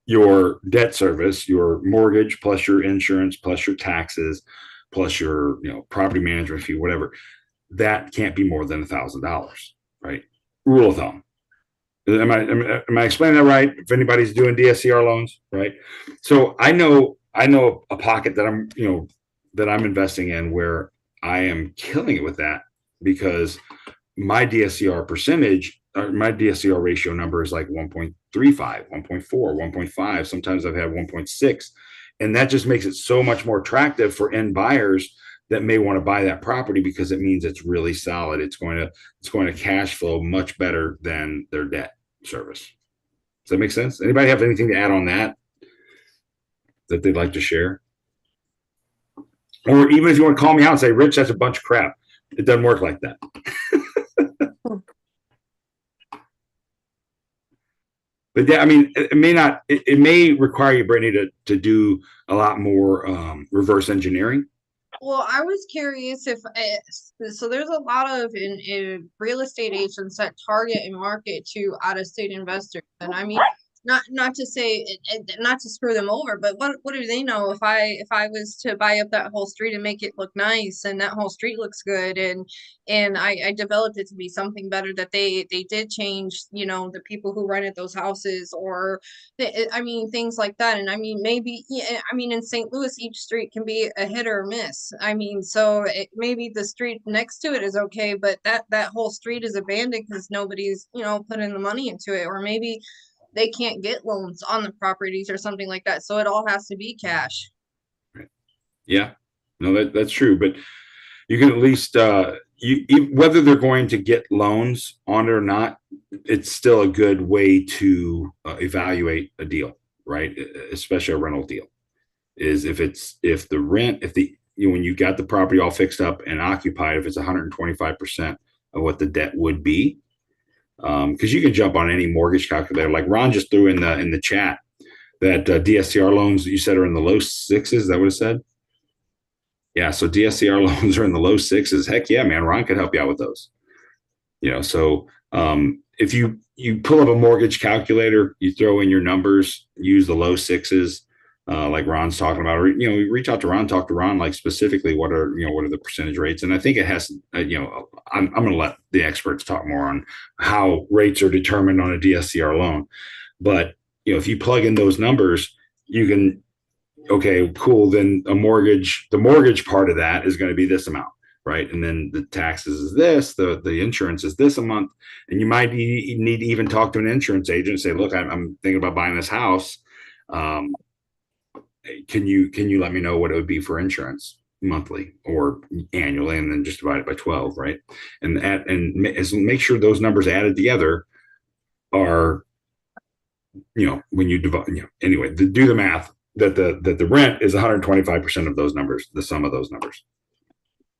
your debt service, your mortgage plus your insurance plus your taxes plus your property management fee, whatever, that can't be more than $1,000, right? Rule of thumb. Am I explaining that right? If anybody's doing DSCR loans, right? So I know a pocket that I'm investing in where I am killing it with that, because my DSCR percentage, my DSCR ratio number is like 1.35, 1.4, 1.5. Sometimes I've had 1.6, and that just makes it so much more attractive for end buyers that may want to buy that property, because it means it's really solid. It's going to cash flow much better than their debt service. Does that make sense? Anybody have anything to add on that they'd like to share? Or even if you want to call me out and say, Rich, that's a bunch of crap. It doesn't work like that. But yeah, I mean, it may require you, Brittany, to do a lot more reverse engineering Well, I was curious if so. There's a lot of in real estate agents that target and market to out of state investors, and I mean, not to say not to screw them over, but what do they know if I was to buy up that whole street and make it look nice, and that whole street looks good, and I developed it to be something better that they did change, you know, the people who rented those houses or I mean, things like that. And I mean, maybe, yeah, I mean, in St. Louis, each street can be a hit or a miss. I mean, so maybe the street next to it is okay, but that whole street is abandoned because nobody's, you know, putting the money into it. Or maybe they can't get loans on the properties or something like that. So it all has to be cash. Yeah, no, that's true. But you can at least whether they're going to get loans on it or not, it's still a good way to evaluate a deal, right? Especially a rental deal. Is if the rent, if the you know, when you got the property all fixed up and occupied, if it's 125% of what the debt would be, because you can jump on any mortgage calculator. Like Ron just threw in the chat that DSCR loans you said are in the low sixes. Is that what it said? Yeah, so DSCR loans are in the low sixes. Heck yeah, man, Ron could help you out with those. You know, so if you pull up a mortgage calculator, you throw in your numbers, use the low sixes, like Ron's talking about, or you know, reach out to Ron, talk to Ron, like specifically what are the percentage rates, and I think it has, I'm going to let the experts talk more on how rates are determined on a DSCR loan, but you know, if you plug in those numbers, you can okay, cool. Then the mortgage part of that is going to be this amount, right? And then the taxes is this, the insurance is this a month, and you might need to even talk to an insurance agent and say, look, I'm thinking about buying this house. Can you let me know what it would be for insurance monthly or annually, and then just divide it by 12, right? And make sure those numbers added together are, when you divide, anyway, do the math that the rent is 125% of those numbers, the sum of those numbers.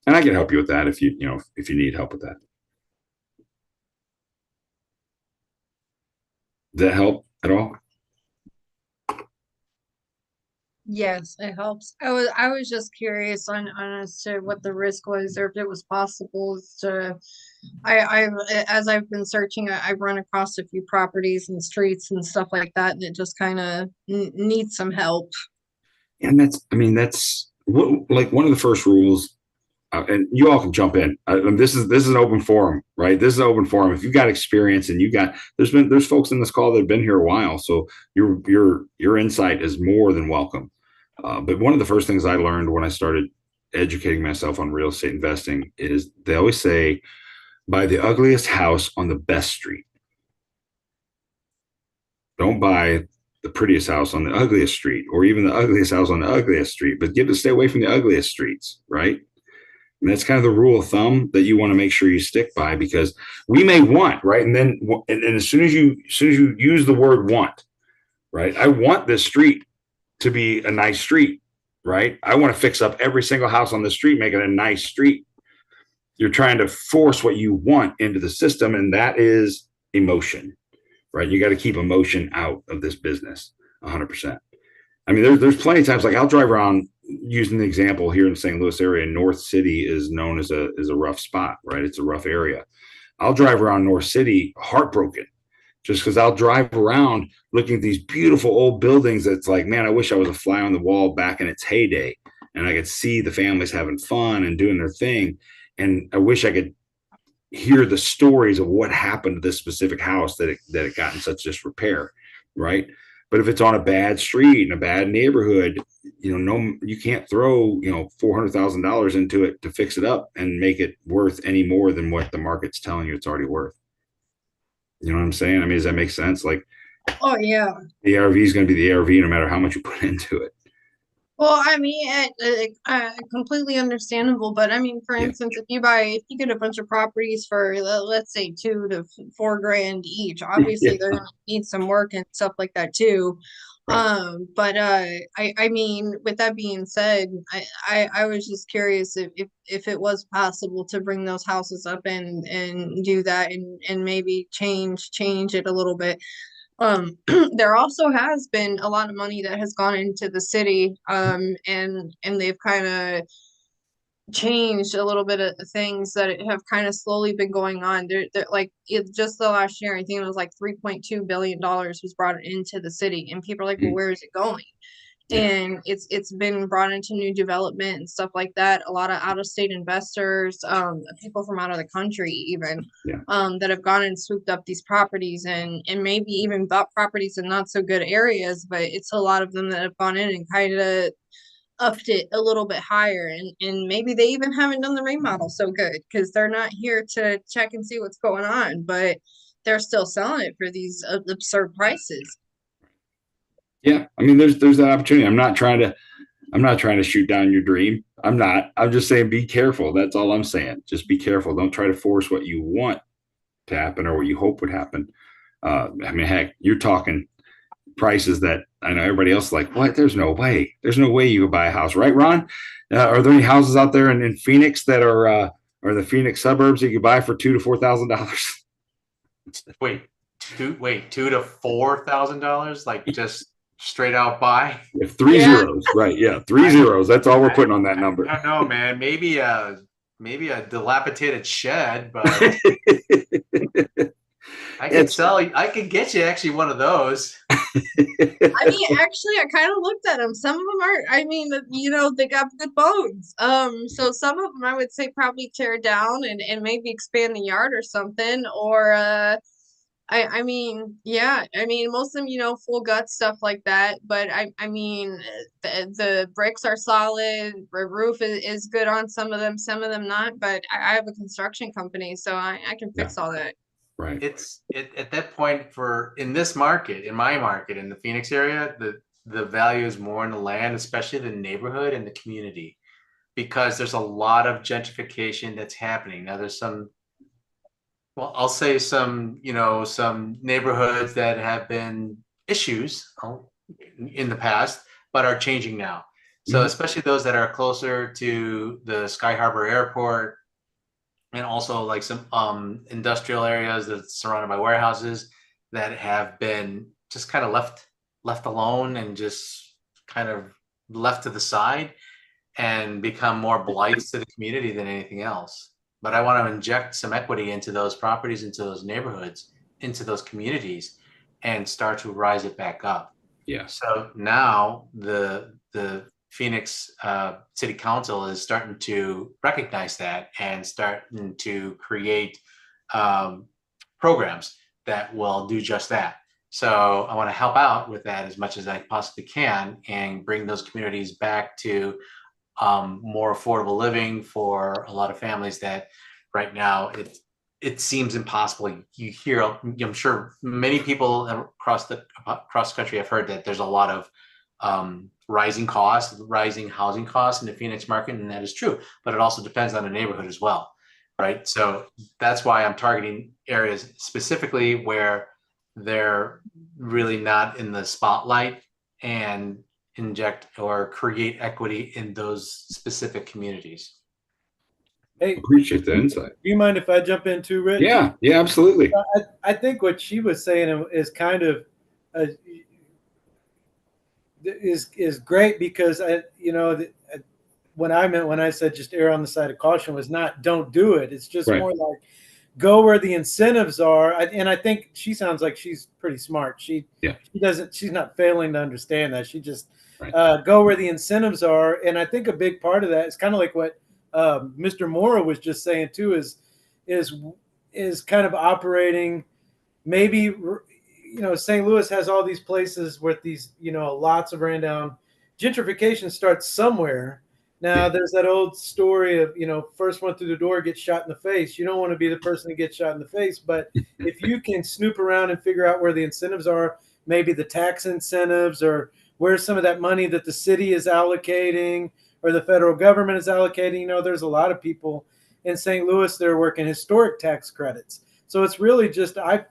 And I can help you with that if you need help with that. Does that help at all? Yes, it helps. I was just curious on as to what the risk was or if it was possible to I've as I've been searching, I've run across a few properties and streets and stuff like that, and it just kind of needs some help. And that's like one of the first rules. And you all can jump in. This is an open forum, right? This is an open forum. If you got experience and there's folks in this call that have been here a while, so your insight is more than welcome. But one of the first things I learned when I started educating myself on real estate investing is they always say, buy the ugliest house on the best street. Don't buy the prettiest house on the ugliest street, or even the ugliest house on the ugliest street, but stay away from the ugliest streets, right? And that's kind of the rule of thumb that you want to make sure you stick by, because we may want, right? And then, and as soon as you use the word want, right? I want this street to be a nice street, right? I want to fix up every single house on the street, make it a nice street. You're trying to force what you want into the system, and that is emotion, right? You got to keep emotion out of this business 100%. I mean, there's plenty of times, like I'll drive around, using the example here in the St. Louis area. North City is known as a rough spot, right? It's a rough area. I'll drive around North City heartbroken, just because I'll drive around looking at these beautiful old buildings. That's like, man, I wish I was a fly on the wall back in its heyday, and I could see the families having fun and doing their thing. And I wish I could hear the stories of what happened to this specific house that it got in such disrepair, right? But if it's on a bad street in a bad neighborhood, you can't throw $400,000 into it to fix it up and make it worth any more than what the market's telling you it's already worth. You know what I'm saying? I mean, does that make sense? Like, oh yeah, the ARV is going to be the ARV no matter how much you put into it. Well, I mean, completely understandable. But I mean, for instance, if you get a bunch of properties for let's say $2 to $4 grand each, obviously they're gonna need some work and stuff like that too. But I mean, with that being said, I was just curious if it was possible to bring those houses up and do that and maybe change it a little bit. There also has been a lot of money that has gone into the city, and they've kind of changed a little bit of things that have kind of slowly been going on. They're like just the last year, I think it was like $3.2 billion was brought into the city, and people are like, well, where is it going? And it's been brought into new development and stuff like that. A lot of out of state investors, people from out of the country even, that have gone and swooped up these properties and maybe even bought properties in not so good areas, but it's a lot of them that have gone in and kind of upped it a little bit higher, and maybe they even haven't done the remodel so good because they're not here to check and see what's going on, but they're still selling it for these absurd prices. Yeah, I mean, there's that opportunity. I'm not trying to shoot down your dream. I'm not. I'm just saying be careful. That's all I'm saying. Just be careful. Don't try to force what you want to happen or what you hope would happen. I mean, heck, you're talking prices that I know everybody else is like, what? There's no way. There's no way you could buy a house, right, Ron? Are there any houses out there in Phoenix that are or the Phoenix suburbs that you could buy for $2,000 to $4,000? Wait, $2,000 to $4,000, like just straight out buy? If three zeros, right? Yeah, three zeros. That's all we're putting on that number. I don't know, man. Maybe a dilapidated shed, but I could get you actually one of those. I mean, actually, I kind of looked at them. Some of them are, I mean, they got good bones. So some of them I would say probably tear down and maybe expand the yard or something. Or, I mean, yeah, I mean, most of them, full gut stuff like that. But I mean, the bricks are solid. The roof is good on some of them not. But I have a construction company, so I can fix all that. Right. It's at that point in this market, in my market, in the Phoenix area, the value is more in the land, especially the neighborhood and the community, because there's a lot of gentrification that's happening. Now there's I'll say some neighborhoods that have been issues in the past, but are changing now. So especially those that are closer to the Sky Harbor Airport, and also like some industrial areas that's surrounded by warehouses that have been just kind of left alone and just kind of left to the side and become more blights to the community than anything else. But I want to inject some equity into those properties, into those neighborhoods, into those communities, and start to rise it back up. Yeah. So now the Phoenix City Council is starting to recognize that and starting to create programs that will do just that. So I want to help out with that as much as I possibly can and bring those communities back to more affordable living for a lot of families that right now it seems impossible. You hear, I'm sure many people across the country have heard that there's a lot of rising housing costs in the Phoenix market, and that is true, but it also depends on the neighborhood as well, right? So that's why I'm targeting areas specifically where they're really not in the spotlight, and inject or create equity in those specific communities. Hey, appreciate the insight. Do you mind if I jump in too, Rich? Yeah, absolutely. I think what she was saying is kind of is great, because when I said just err on the side of caution was not don't do it. It's just more like go where the incentives are. And I think she sounds like she's pretty smart. She's not failing to understand that. She just go where the incentives are. And I think a big part of that is kind of like what Mr. Mora was just saying too, is kind of operating maybe, St. Louis has all these places with these, lots of ran down. Gentrification starts somewhere. Now there's that old story of, first one through the door gets shot in the face. You don't want to be the person that gets shot in the face, but if you can snoop around and figure out where the incentives are, maybe the tax incentives, or where's some of that money that the city is allocating or the federal government is allocating. There's a lot of people in St. Louis that are working historic tax credits. So it's really just, I'm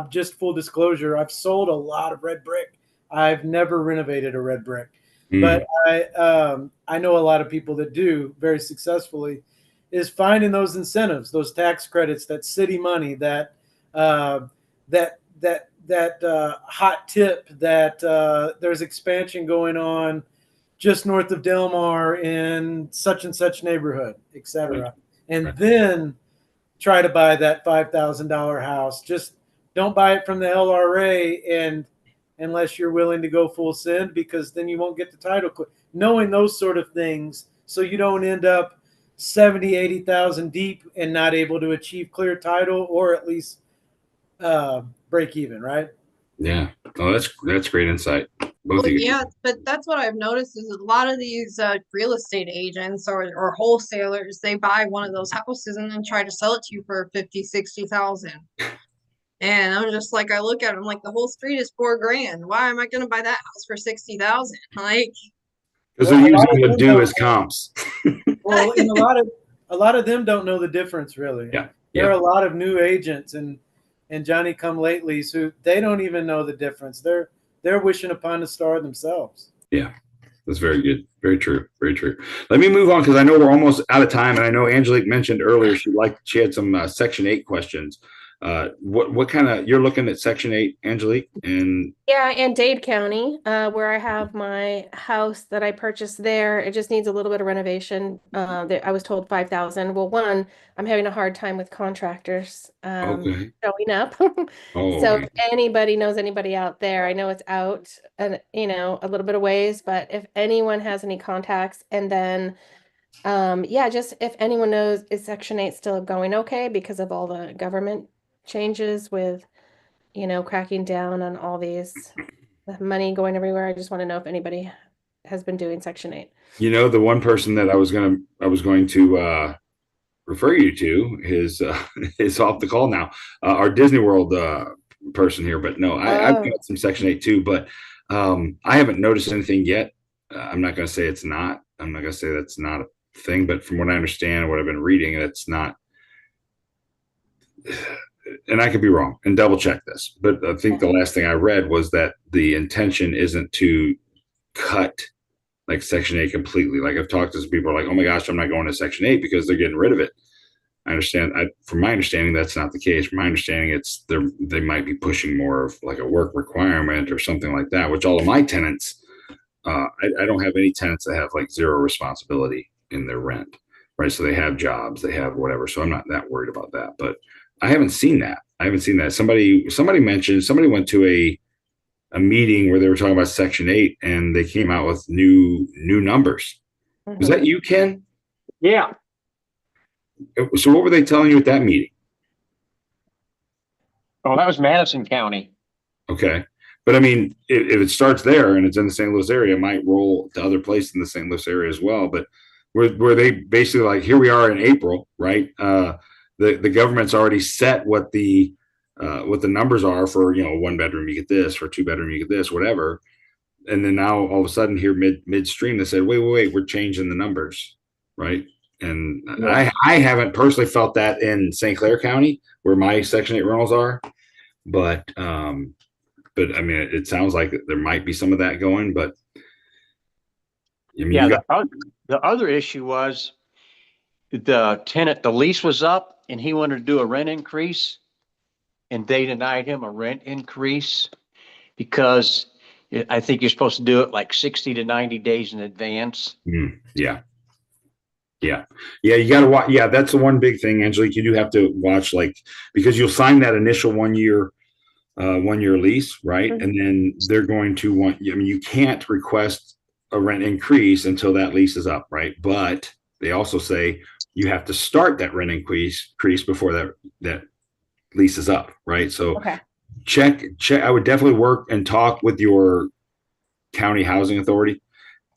just full disclosure, I've sold a lot of red brick. I've never renovated a red brick. But I know a lot of people that do very successfully, is finding those incentives, those tax credits, that city money, that hot tip, that there's expansion going on, just north of Del Mar in such and such neighborhood, etc. And Right. then try to buy that $5,000 house. Just don't buy it from the LRA, and unless you're willing to go full send, because then you won't get the title. Knowing those sort of things, so you don't end up 70, 80,000 deep and not able to achieve clear title, or at least break even, right? Yeah. Oh, that's great insight. Both of you. Yeah, but that's what I've noticed is a lot of these real estate agents or wholesalers, they buy one of those houses and then try to sell it to you for 50, 60,000. And I'm just like, I look at them like the whole street is $4,000. Why am I going to buy that house for 60,000? Like, Because they're using the due as comps. Well, and a lot of them don't know the difference, really. Yeah. There are a lot of new agents and Johnny come latelys who they don't even know the difference. They're wishing upon a star themselves. Yeah, that's very good. Very true. Very true. Let me move on because I know we're almost out of time, and I know Angelique mentioned earlier she had some Section 8 questions. What kind of you're looking at Section 8, Angelique? And Yeah, in Dade County, where I have my house that I purchased there, it just needs a little bit of renovation. I was told 5,000. Well, one, I'm having a hard time with contractors okay. showing up. Oh, So man. if anybody knows anybody out there, I know it's out and a little bit of ways, but if anyone has any contacts, and then yeah, just if anyone knows, is Section 8 still going okay because of all the government changes with cracking down on all these the money going everywhere. I just want to know if anybody has been doing Section 8. The one person that I was going to refer you to is off the call now. Our Disney World person here, but no, I've got some Section 8 too, but I haven't noticed anything yet. I'm not going to say it's not. I'm not going to say that's not a thing, but from what I understand and what I've been reading, it's not. And I could be wrong, and double check this, but I think the last thing I read was that the intention isn't to cut like Section 8 completely. Like I've talked to some people like, oh my gosh, I'm not going to Section 8 because they're getting rid of it. I understand. From my understanding, that's not the case. From my understanding, they might be pushing more of like a work requirement or something like that. Which all of my tenants, I don't have any tenants that have like zero responsibility in their rent, right? So they have jobs, they have whatever. So I'm not that worried about that. But I haven't seen that. Somebody mentioned somebody went to a meeting where they were talking about Section 8 and they came out with new numbers. Mm-hmm. Was that you, Ken? Yeah. So what were they telling you at that meeting? Oh, that was Madison County. Okay. But I mean, if it starts there and it's in the St. Louis area, it might roll to other places in the St. Louis area as well. But were they basically like, here we are in April, right? The government's already set what the numbers are for, 1 bedroom, you get this, for 2 bedroom, you get this, whatever. And then now all of a sudden here midstream, they said, wait, we're changing the numbers. Right. And yeah. I haven't personally felt that in St. Clair County where my Section 8 rentals are, but I mean, it sounds like there might be some of that going, but I mean, yeah, the other issue was the tenant, the lease was up and he wanted to do a rent increase and they denied him a rent increase because I think you're supposed to do it like 60 to 90 days in advance. Yeah. You got to watch. Yeah. That's the one big thing, Angelique. You do have to watch, like, because you'll sign that initial 1 year lease, right? Mm-hmm. And then they're going to want, I mean, you can't request a rent increase until that lease is up, right? But they also say you have to start that rent increase before that lease is up, right? So check. I would definitely work and talk with your county housing authority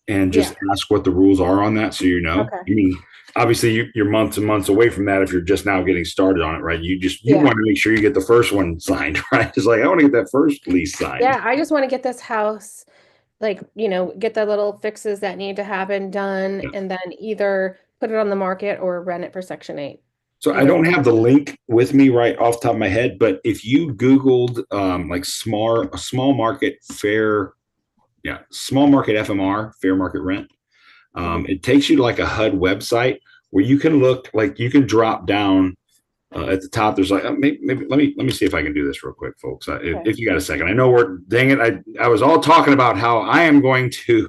and just ask what the rules are on that, so you know. Okay. I mean, obviously you're months and months away from that if you're just now getting started on it, right? You want to make sure you get the first one signed, right? It's like, I want to get that first lease signed. Yeah, I just want to get this house, like, get the little fixes that need to happen done, and then either put it on the market or rent it for Section 8. So I don't have the link with me right off the top of my head, but if you Googled like small market FMR, fair market rent, it takes you to like a HUD website where you can look, like you can drop down At the top, there's like maybe let me see if I can do this real quick, folks. If you got a second, I know we're dang it. I was all talking about how I am going to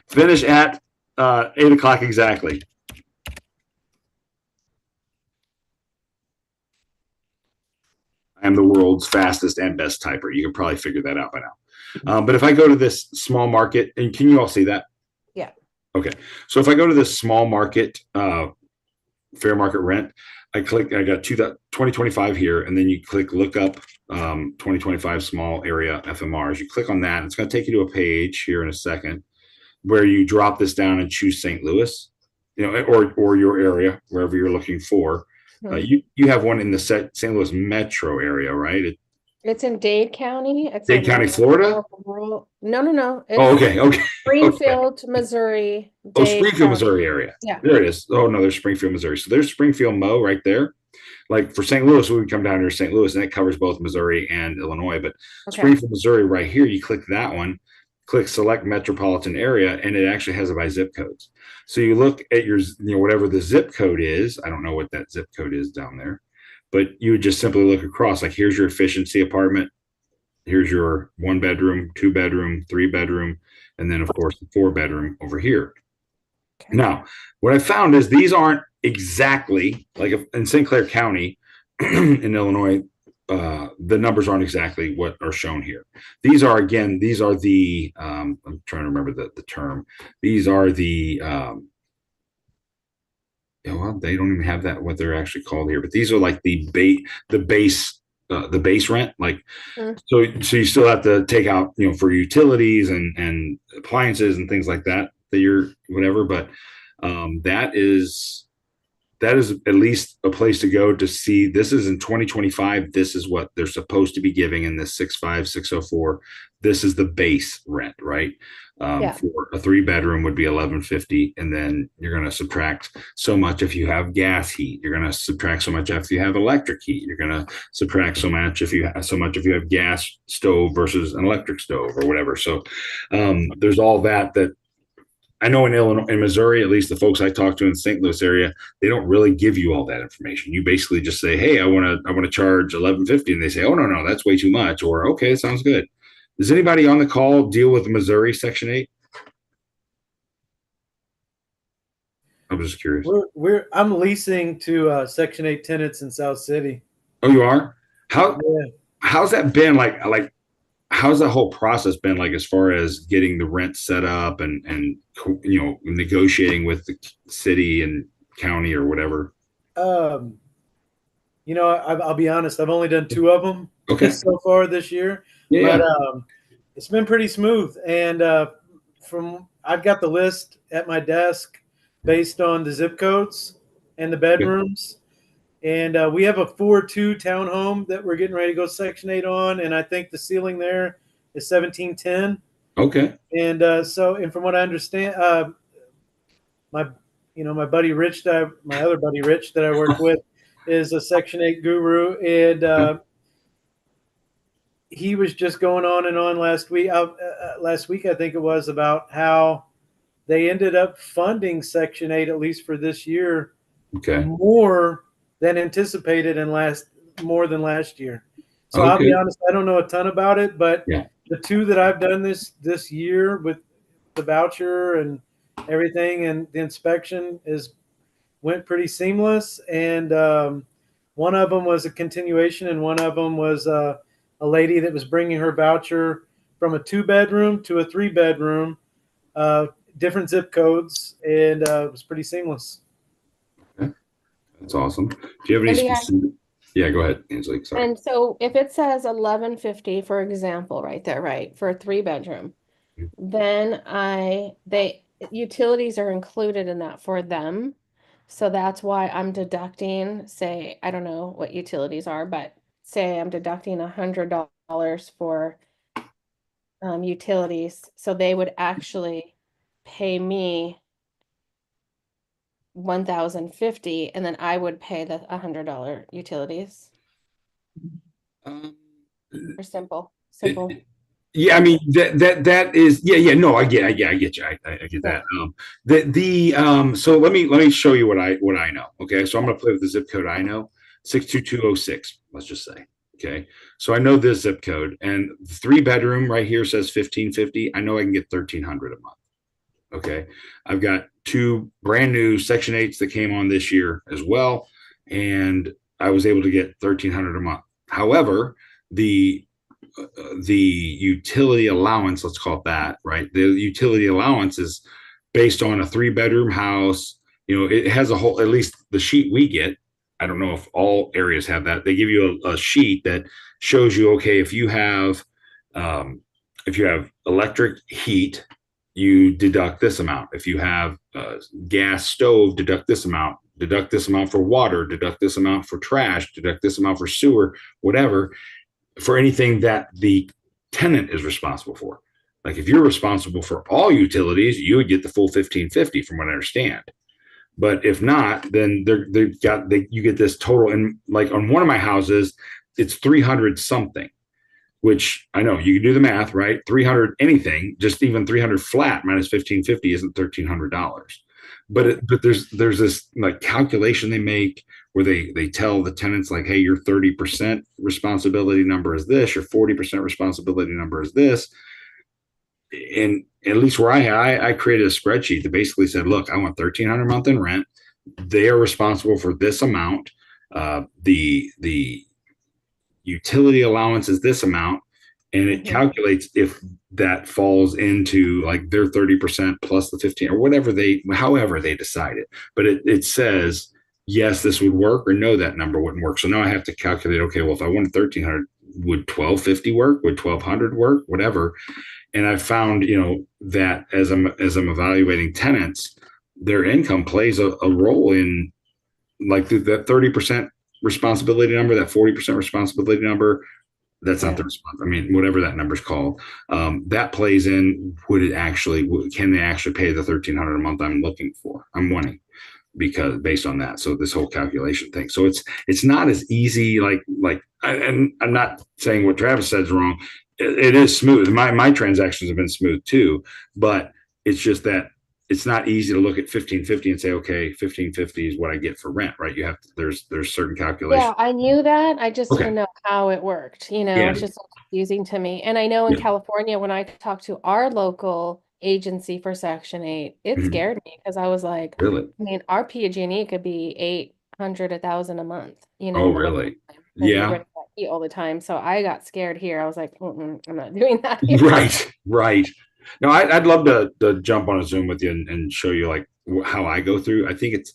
finish at 8 o'clock exactly. I am the world's fastest and best typer. You can probably figure that out by now. But if I go to this small market, and can you all see that? Yeah. Okay. So if I go to this small market, fair market rent, I got 2025 here, and then you click look up 2025 small area FMRs. You click on that, and it's going to take you to a page here in a second where you drop this down and choose St. Louis, or your area, wherever you're looking for. You have one in the St. Louis metro area, right? It's in Dade County. It's Dade County, Florida? No. Okay. Springfield, Missouri. Springfield, Missouri area. Yeah. There it is. Oh, no, there's Springfield, Missouri. So there's Springfield Mo right there. Like for St. Louis, we would come down here to St. Louis, and it covers both Missouri and Illinois. But Springfield, Missouri right here, you click that one, click select metropolitan area, and it actually has it by zip codes. So you look at your, whatever the zip code is. I don't know what that zip code is down there, but you would just simply look across. Like here's your efficiency apartment. Here's your 1 bedroom, 2 bedroom, 3 bedroom, and then of course the 4 bedroom over here. Now, what I found is these aren't exactly like in St. Clair County in Illinois. The numbers aren't exactly what are shown here. These are the I'm trying to remember the term. These are the well, they don't even have that what they're actually called here, but these are like the base rent. Like so you still have to take out for utilities and appliances and things like that you're whatever, but that is at least a place to go to see. This is in 2025. This is what they're supposed to be giving in this 65604. This is the base rent, right? For a 3 bedroom would be $1150, and then you're going to subtract so much if you have gas heat. You're going to subtract so much if you have electric heat. You're going to subtract so much if you have gas stove versus an electric stove or whatever. So there's all that I know in Illinois, in Missouri, at least the folks I talk to in the St. Louis area, they don't really give you all that information. You basically just say, "Hey, I want to charge $1150," and they say, "Oh no, that's way too much," or "Okay, sounds good." Does anybody on the call deal with Missouri Section 8? I'm just curious. I'm leasing to Section 8 tenants in South City. Oh, you are? How's that been like? How's that whole process been like as far as getting the rent set up and negotiating with the city and county or whatever? I'll be honest, I've only done 2 of them so far this year. But it's been pretty smooth. And I've got the list at my desk based on the zip codes and the bedrooms. And we have a 4-2 townhome that we're getting ready to go Section 8 on, and I think the ceiling there is 1710. Okay. And and from what I understand, my buddy Rich, my other buddy Rich that I work with, is a Section 8 guru, and he was just going on and on last week. Last week, I think it was, about how they ended up funding Section 8, at least for this year, more than anticipated and more than last year. So I'll be honest, I don't know a ton about it, but the 2 that I've done this year with the voucher and everything and the inspection went pretty seamless. And one of them was a continuation, and one of them was a lady that was bringing her voucher from a 2-bedroom to a 3-bedroom, different zip codes, and it was pretty seamless. That's awesome. Do you have any specific? Yeah, go ahead, Angelique. Sorry. And so if it says $1150, for example, right there, right, for a 3-bedroom, then utilities are included in that for them. So that's why I'm deducting, say, I don't know what utilities are, but say I'm deducting $100 for utilities. So they would actually pay me $1,050, and then I would pay the $100 utilities. Or simple. Yeah, I mean that is no, I get you. I get that. So let me show you what I know. Okay, so I'm gonna play with the zip code I know. 62206, let's just say. Okay. So I know this zip code, and 3-bedroom right here says 1550. I know I can get 1300 a month. Okay. I've got 2 brand new Section 8s that came on this year as well, and I was able to get 1300 a month. However, the utility allowance, let's call it that, right? The utility allowance is based on a 3-bedroom house. You know, it has a whole, at least the sheet we get. I don't know if all areas have that. They give you a sheet that shows you, okay, if you have electric heat, you deduct this amount. If you have gas stove, deduct this amount. Deduct this amount for water. Deduct this amount for trash. Deduct this amount for sewer. Whatever, for anything that the tenant is responsible for. Like if you're responsible for all utilities, you would get the full 1550, from what I understand. But if not, then you get this total. And like on one of my houses, it's 300 something, which I know you can do the math, right? 300 anything, just even 300 flat minus 1550 isn't $1,300. But there's this like calculation they make where they tell the tenants like, hey, your 30% responsibility number is this, your 40% responsibility number is this. And at least where I created a spreadsheet that basically said, look, I want 1300 a month in rent. They are responsible for this amount. The utility allowance is this amount, and it calculates if that falls into like their 30% plus the 15 or whatever however they decide it. But it says, yes, this would work, or no, that number wouldn't work. So now I have to calculate, okay, well, if I wanted 1300, would 1250 work? Would 1200 work? Whatever. And I found, that as I'm evaluating tenants, their income plays a role in like that 30% responsibility number, that 40% responsibility number. That's not the response. I mean, whatever that number's called, that plays in. Can they actually pay the 1300 a month I'm wanting, because based on that. So this whole calculation thing. So it's not as easy. And I'm not saying what Travis said is wrong. It is smooth. My transactions have been smooth too, but it's just that it's not easy to look at 1550 and say, okay, 1550 is what I get for rent, right? You have to, there's certain calculations. Yeah, I knew that. I just Okay. didn't know how it worked. Yeah. It's just so confusing to me. And I know in Yeah. California, when I talked to our local agency for Section 8, it Mhm. scared me because I was like, Really? I mean, our PG&E could be 800, 1,000 a month, Oh, in the really? wintertime, because Yeah. we're running that heat all the time. So I got scared here. I was like, I'm not doing that here. Right. No, I'd love to jump on a Zoom with you and show you like how I go through. I think it's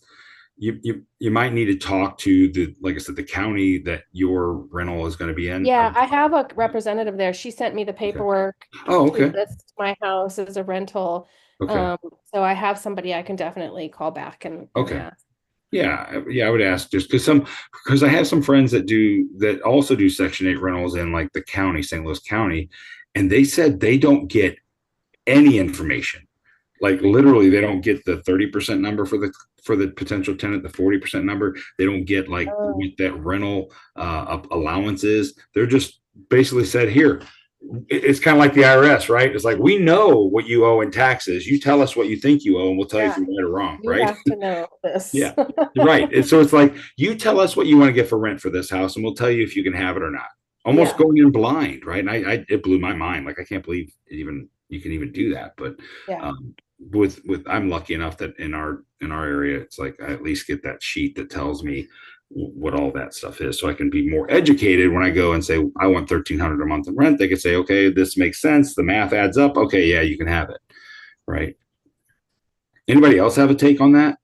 you might need to talk to like I said, the county that your rental is going to be in. Yeah, I have a representative there. She sent me the paperwork Oh, to okay. list my house as a rental. Okay. So I have somebody I can definitely call back and Okay. ask. Yeah, I would ask just because I have some friends that also do Section 8 rentals in like the county, St. Louis County, and they said they don't get any information. Like literally, they don't get the 30% number for the potential tenant, the 40% number. They don't get like what that rental allowance is. They're just basically said, here. It's kind of like the IRS, right? It's like, we know what you owe in taxes. You tell us what you think you owe, and we'll tell you if you're right or wrong, You right? have to know this. Yeah, right. And so it's like, you tell us what you want to get for rent for this house, and we'll tell you if you can have it or not. Almost going in blind, right? And it blew my mind. Like, I can't believe you can even do that. But with I'm lucky enough that in our area, it's like I at least get that sheet that tells me what all that stuff is, so I can be more educated when I go and say I want 1300 a month in rent. They could say, okay, this makes sense. The math adds up. Okay, yeah, you can have it, right? Anybody else have a take on that?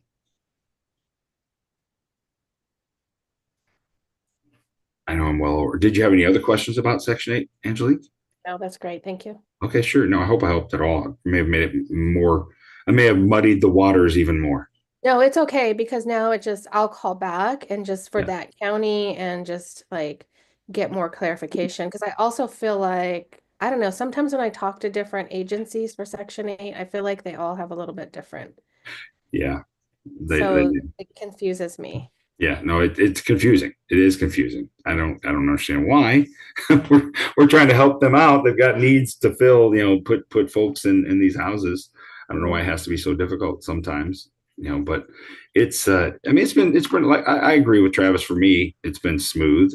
I know I'm well over. Did you have any other questions about Section 8, Angelique? No, that's great. Thank you. Okay, sure. No, I hope I helped at all. I may have made it more. I may have muddied the waters even more. No, it's okay, because now I'll call back and just for that county and just like get more clarification. Because I also feel like, I don't know, sometimes when I talk to different agencies for Section 8, I feel like they all have a little bit different. Yeah. So it confuses me. Yeah, no, it's confusing. It is confusing. I don't understand why. we're trying to help them out. They've got needs to fill, put folks in these houses. I don't know why it has to be so difficult sometimes. But it's I mean it's been like I agree with Travis. For me, it's been smooth.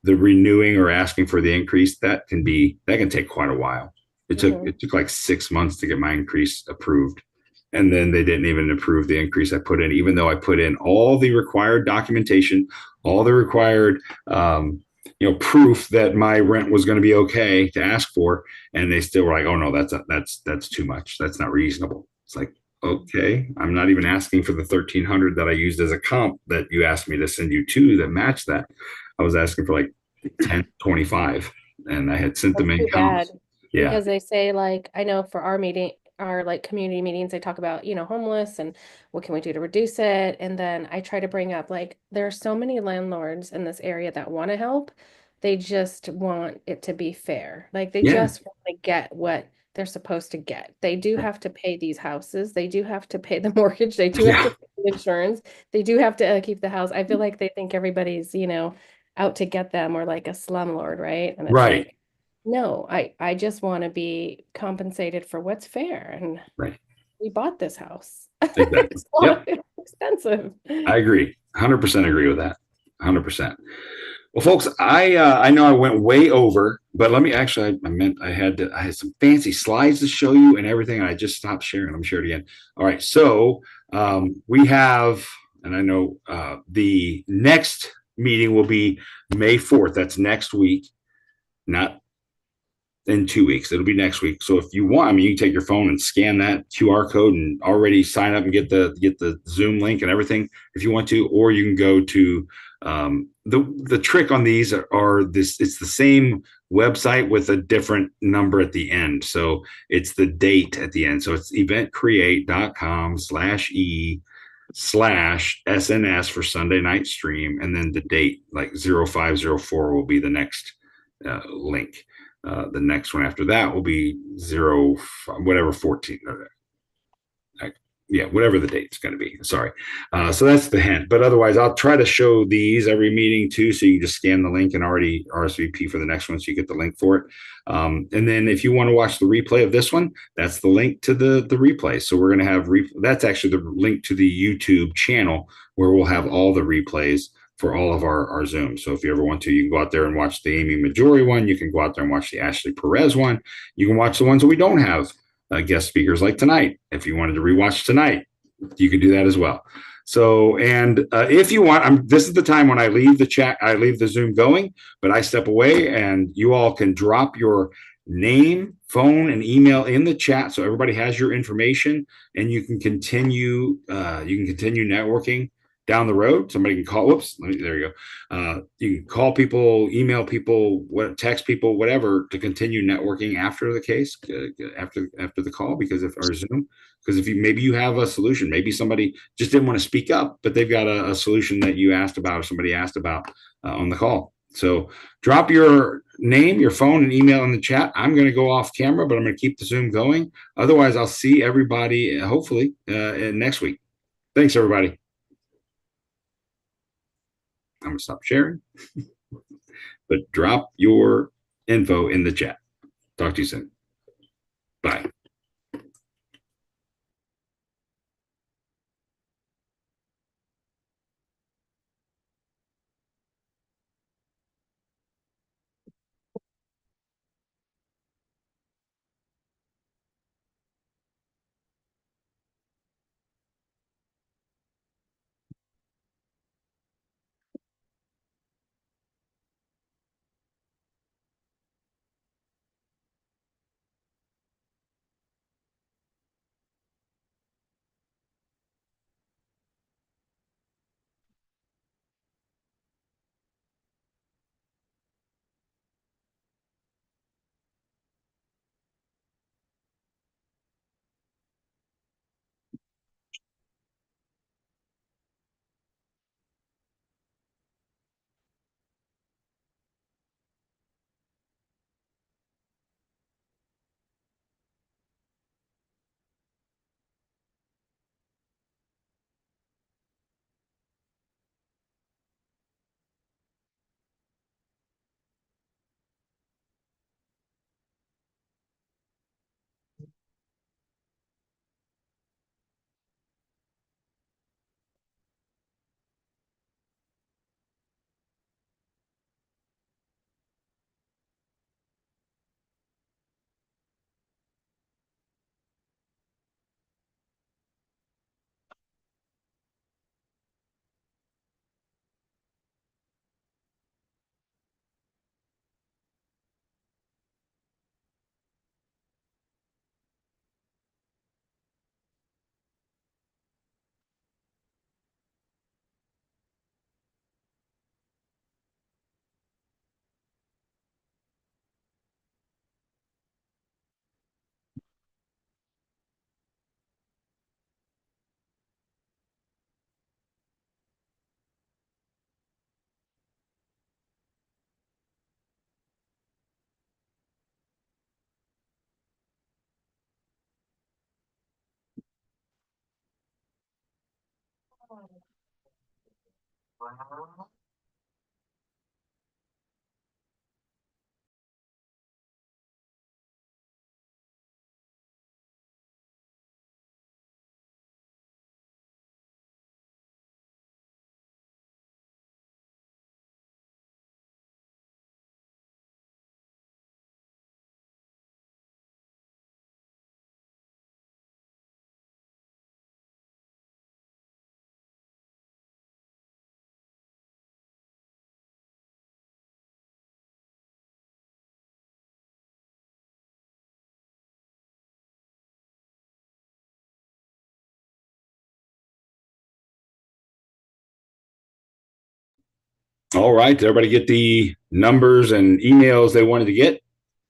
The renewing or asking for the increase that can take quite a while. It took like 6 months to get my increase approved, and then they didn't even approve the increase I put in, even though I put in all the required documentation, all the required proof that my rent was going to be okay to ask for, and they still were like, oh no, that's too much, that's not reasonable. It's like, okay, I'm not even asking for the 1,300 that I used as a comp that you asked me to send you to that match that. I was asking for like 1025, and I had sent them in Too bad. comps. Yeah. Because they say, like, I know for our like community meetings, they talk about, homeless and what can we do to reduce it. And then I try to bring up, like, there are so many landlords in this area that want to help. They just want it to be fair. Like, they Yeah. just want to get what they're supposed to get. They do have to pay these houses. They do have to pay the mortgage. They do have to pay the insurance. They do have to keep the house. I feel like they think everybody's, out to get them, or like a slumlord, right? And it's Right. like, no, I just want to be compensated for what's fair. And Right. we bought this house. Exactly. Yep. It's expensive. I agree. 100% agree with that. 100%. Well, folks, I know I went way over, but let me actually, I had some fancy slides to show you and everything, and I just stopped sharing. I'm share it again. All right. So we have, and I know the next meeting will be May 4th. That's next week, not in 2 weeks. It'll be next week. So if you want, I mean, you can take your phone and scan that QR code and already sign up and get the Zoom link and everything if you want to, or you can go to the trick on these are this. It's the same website with a different number at the end. So it's the date at the end. So it's eventcreate.com/e/SNS for Sunday night stream, and then the date, like 0504 will be the next link. The next one after that will be 14. Yeah, whatever the date's going to be. Sorry. So that's the hint. But otherwise, I'll try to show these every meeting too. So you can just scan the link and already RSVP for the next one. So you get the link for it. And then if you want to watch the replay of this one, that's the link to the replay. So we're going to have, that's actually the link to the YouTube channel where we'll have all the replays for all of our Zooms. So if you ever want to, you can go out there and watch the Amy Majori one. You can go out there and watch the Ashley Perez one. You can watch the ones that we don't have guest speakers like tonight. If you wanted to rewatch tonight, you could do that as well. So, and if you want, this is the time when I leave the chat, I leave the Zoom going, but I step away and you all can drop your name, phone, and email in the chat so everybody has your information, and you can continue networking down the road. Somebody can call. Whoops, there you go. You can call people, email people, text people, whatever, to continue networking after the case, after the call, because if our Zoom, because if maybe you have a solution, maybe somebody just didn't want to speak up, but they've got a solution that you asked about or somebody asked about on the call. So drop your name, your phone, and email in the chat. I'm going to go off camera, but I'm going to keep the Zoom going. Otherwise, I'll see everybody hopefully next week. Thanks, everybody. I'm going to stop sharing, but drop your info in the chat. Talk to you soon. Bye. All right. Did everybody get the numbers and emails they wanted to get?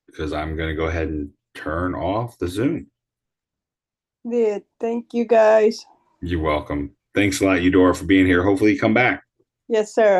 Because I'm going to go ahead and turn off the Zoom. Yeah, thank you guys. You're welcome. Thanks a lot, Eudora, for being here. Hopefully you come back. Yes, sir.